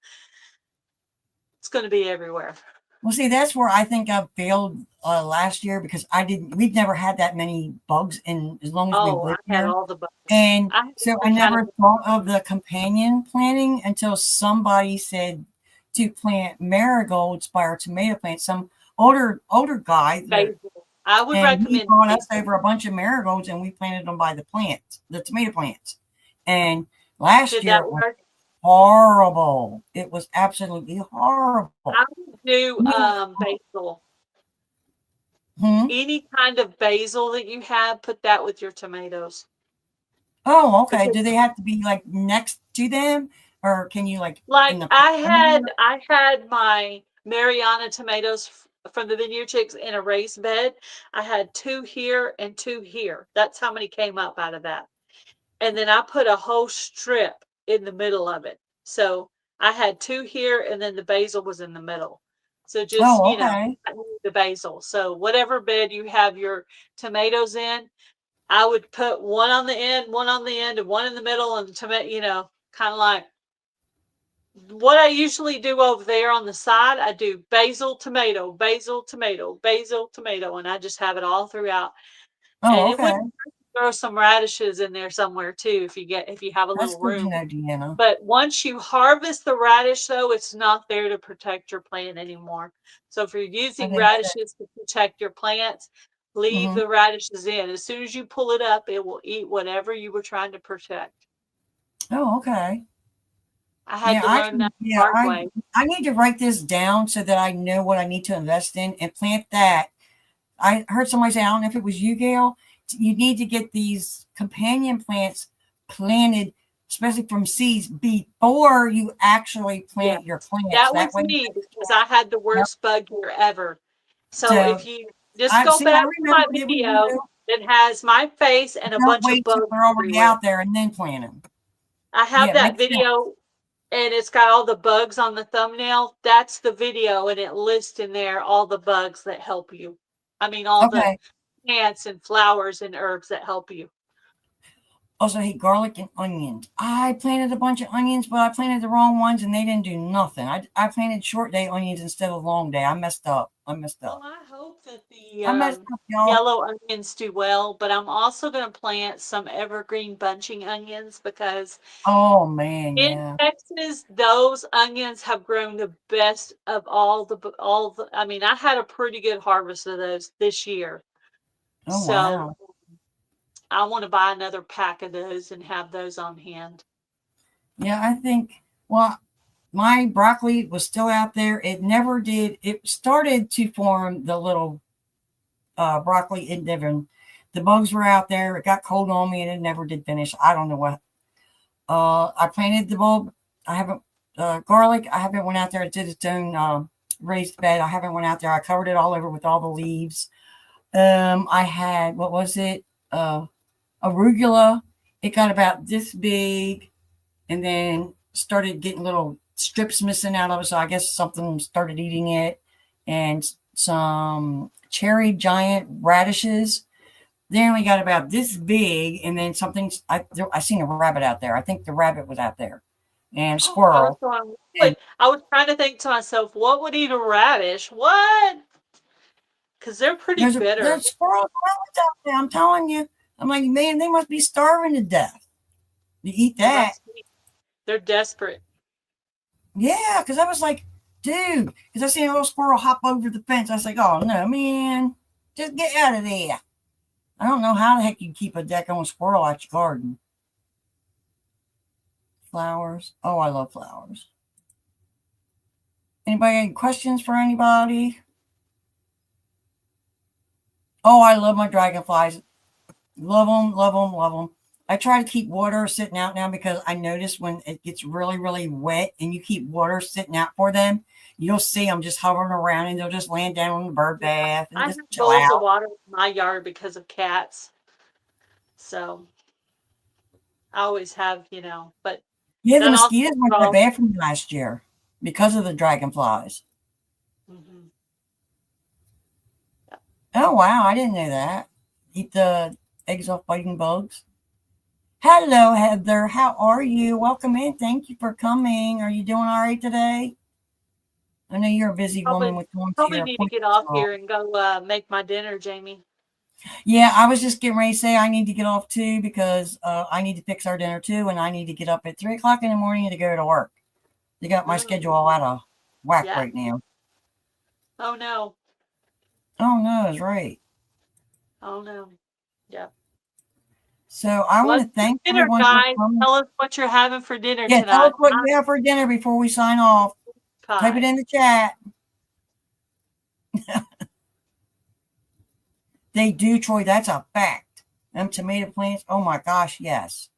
It's going to be everywhere. Well, see, that's where I think I failed last year because we've never had that many bugs in as long as we've lived I had here. all the bugs. And so I never thought of the companion planting until somebody said to plant marigolds by our tomato plants. Some older guy. I would recommend. He brought us over a bunch of marigolds, and we planted them by the plants, the tomato plants. And last year it was horrible. It was absolutely horrible. I would do basil. Any kind of basil that you have, put that with your tomatoes. Oh, okay. Do they have to be like next to them, or can you like? I had my Mariana tomatoes from the Vineyard Chicks in a raised bed. I had 2 here and 2 here. That's how many came up out of that. And then I put a whole strip in the middle of it. So I had 2 here, and then the basil was in the middle. So just, the basil. So whatever bed you have your tomatoes in, I would put one on the end, and one in the middle, and tomato, kind of like what I usually do over there on the side. I do basil, tomato, basil, tomato, basil, tomato, and I just have it all throughout. And it wouldn't throw some radishes in there somewhere too if you have a little room. But once you harvest the radish, though, it's not there to protect your plant anymore. So if you're using radishes to protect your plants, leave the radishes in. As soon as you pull it up, it will eat whatever you were trying to protect. Oh, okay. I had to learn that the hard way. I need to write this down so that I know what I need to invest in and plant that. I heard somebody say, I don't know if it was you, Gail, you need to get these companion plants planted, especially from seeds, before you actually plant your plants. That was me because I had the worst bug year ever. So if you just go back to my video that has my face and a bunch of bugs. They're already out there and then plant them. I have that video. And it's got all the bugs on the thumbnail. That's the video, and it lists in there all the bugs that help you. I mean, all the plants and flowers and herbs that help you. Also, I hate garlic and onions. I planted a bunch of onions, but I planted the wrong ones, and they didn't do nothing. I planted short day onions instead of long day. I messed up. Well, I hope that the yellow onions do well, but I'm also going to plant some evergreen bunching onions because in Texas, those onions have grown the best of all the. I mean, I had a pretty good harvest of those this year. So I want to buy another pack of those and have those on hand. Yeah, I think, my broccoli was still out there. It never did. It started to form the little broccoli. It never, the bugs were out there. It got cold on me and it never did finish. I don't know what. I planted the bulb. I haven't, garlic. I haven't went out there. It did its own raised bed. I haven't went out there. I covered it all over with all the leaves. I had, what was it? Arugula. It got about this big and then started getting little strips missing out of it. So I guess something started eating it. And some cherry giant radishes. They only got about this big. And then I seen a rabbit out there. I think the rabbit was out there. And a squirrel. I was trying to think to myself, what would eat a radish? What? Because they're pretty bitter. There's squirrels out there, I'm telling you. I'm like, man, they must be starving to death. to eat that. They're desperate. Yeah, because I was like, dude, because I seen a little squirrel hop over the fence. I was like, oh no, man, just get out of there. I don't know how the heck you keep a daggone squirrel out your garden. Flowers. Oh, I love flowers. Anybody any questions for anybody? Oh, I love my dragonflies. Love them, love them, love them. I try to keep water sitting out now because I notice when it gets really, really wet and you keep water sitting out for them, you'll see them just hovering around and they'll just land down on the bird bath and I just have chill bowls out. of water in my yard because of cats. So I always have, but Yeah, the then also mosquitoes went to the bathroom last year because of the dragonflies. Mhm. Oh, wow. I didn't know that. Eat the eggs off biting bugs. Hello, Heather. How are you? Welcome in. Thank you for coming. Are you doing all right today? I know you're a busy woman with going to Probably your need to get appointments. off here and go make my dinner, Jamie. Yeah, I was just getting ready to say I need to get off too because I need to fix our dinner too, and I need to get up at 3 o'clock in the morning to go to work. They got my schedule all out of whack right now. Oh no. Oh no, it's right. Oh no. Yeah. So I want to thank dinner, everyone guys. for coming. Tell us what you're having for dinner Yeah, tonight. tell us what you have for dinner before we sign off. Type it in the chat. They do, Troy. That's a fact. Them tomato plants. Oh my gosh, yes.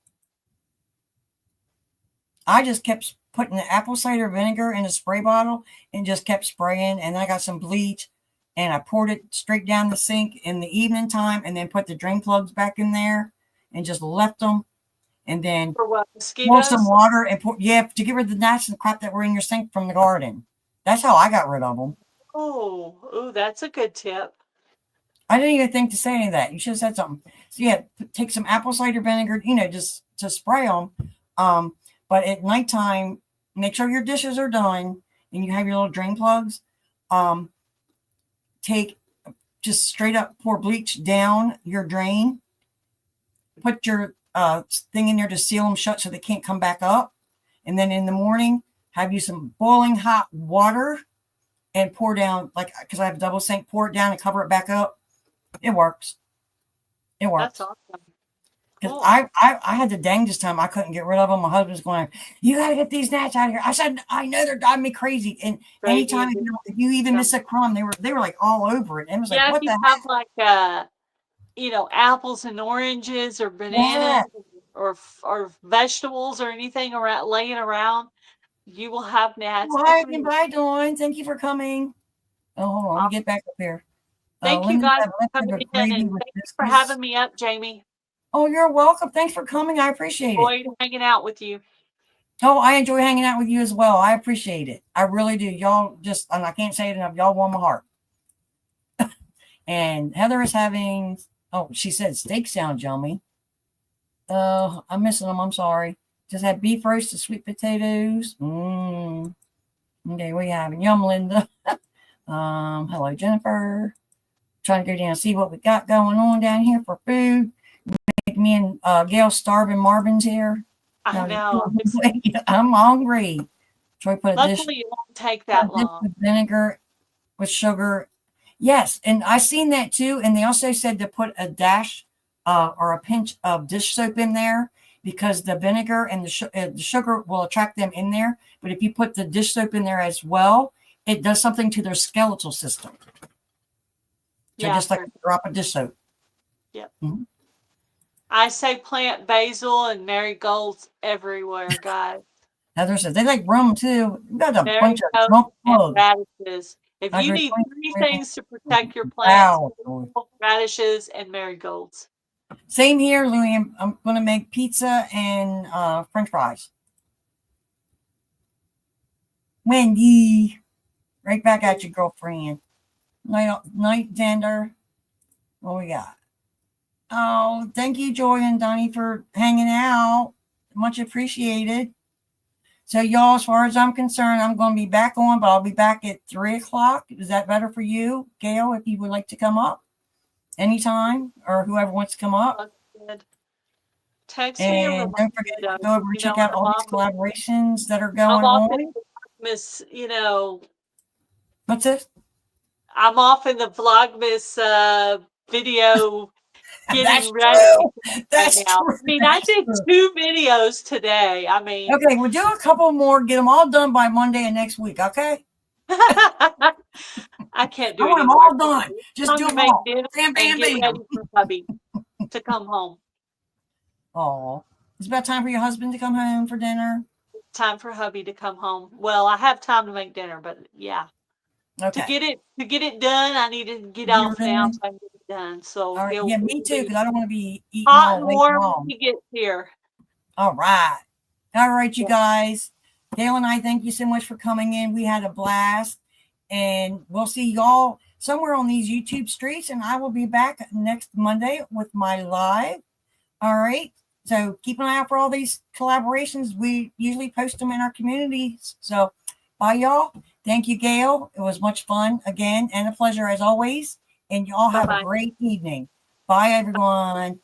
I just kept putting the apple cider vinegar in a spray bottle and just kept spraying. And I got some bleach and I poured it straight down the sink in the evening time and then put the drain plugs back in there and just left them. And then pour some water and pour, to get rid of the gnats and crap that were in your sink from the garden. That's how I got rid of them. Oh, that's a good tip. I didn't even think to say any of that. You should have said something. So take some apple cider vinegar, just to spray them. But at nighttime, make sure your dishes are done and you have your little drain plugs. Take just straight up pour bleach down your drain. Put your thing in there to seal them shut so they can't come back up. And then in the morning, have you some boiling hot water and pour down, because I have a double sink, pour it down and cover it back up. It works. It works. That's awesome. Because I had the dangest time. I couldn't get rid of them. My husband's going, you got to get these gnats out of here. I said, I know they're driving me crazy. And anytime if you even miss a crumb, they were like all over it. And it was like, what the heck? Have apples and oranges or bananas or vegetables or anything laying around, you will have gnats. Bye, Dawn. Thank you for coming. Oh, hold on. Let me get back up here. Thank you guys for coming in, and thanks for having me up, Jamie. Oh, you're welcome. Thanks for coming. I appreciate it. Enjoyed hanging out with you. Oh, I enjoy hanging out with you as well. I appreciate it. I really do. Y'all and I can't say it enough. Y'all warm my heart. And Heather is having, she said steak sounds yummy. I'm missing them. I'm sorry. Just had beef roast and sweet potatoes. Okay, we having yum, Linda. Hello, Jennifer. Trying to go down and see what we got going on down here for food. Make me and Gail starving Marvin's here. I know. I'm hungry. Troy put a dish. Luckily, it won't take that long. With vinegar, with sugar. Yes, and I seen that too. And they also said to put a dash or a pinch of dish soap in there because the vinegar and the sugar will attract them in there. But if you put the dish soap in there as well, it does something to their skeletal system. So just like a drop of dish soap. Yep. Mm-hmm. I say plant basil and marigolds everywhere, guys. Heather says they like rum too. We got a bunch of drunk bugs. Radishes. If you need 3 things to protect your plants, radishes and marigolds. Same here, Louie. I'm going to make pizza and French fries. Wendy, right back at you, girlfriend. Night, Xander. What we got? Oh, thank you, Joy and Donnie, for hanging out. Much appreciated. So, y'all, as far as I'm concerned, I'm going to be back on, but I'll be back at 3 o'clock. Is that better for you, Gail, if you would like to come up anytime or whoever wants to come up? That's good. Text me or And remind don't me forget to, to go over and check out all these collaborations that are I'm going off in on. Vlogmas, What's this? I'm off in the Vlogmas video That's getting ready true. right That's now. true. I mean, I That's did true. 2 videos today. I mean, Okay, we'll do a couple more. Get them all done by Monday and next week. Okay. I can't I do want any them more. all done. Just Time do to them make all. dinner Bam, and bam, get bam. ready for hubby to come home. Oh, it's about time for your husband to come home for dinner. Time for hubby to come home. Well, I have time to make dinner, but yeah, to Okay. get it done, I need to get Get her off now done. so I can get it done. So All right. Yeah, me too, because I don't want to be eating hot all and late warm long. when he gets here. All right. All right, you Yeah. guys. Dale and I thank you so much for coming in. We had a blast. And we'll see y'all somewhere on these YouTube streets. And I will be back next Monday with my live. All right. So keep an eye out for all these collaborations. We usually post them in our communities. So bye, y'all. Thank you, Gail. It was much fun again and a pleasure as always. And y'all have a Bye-bye. great evening. Bye, everyone.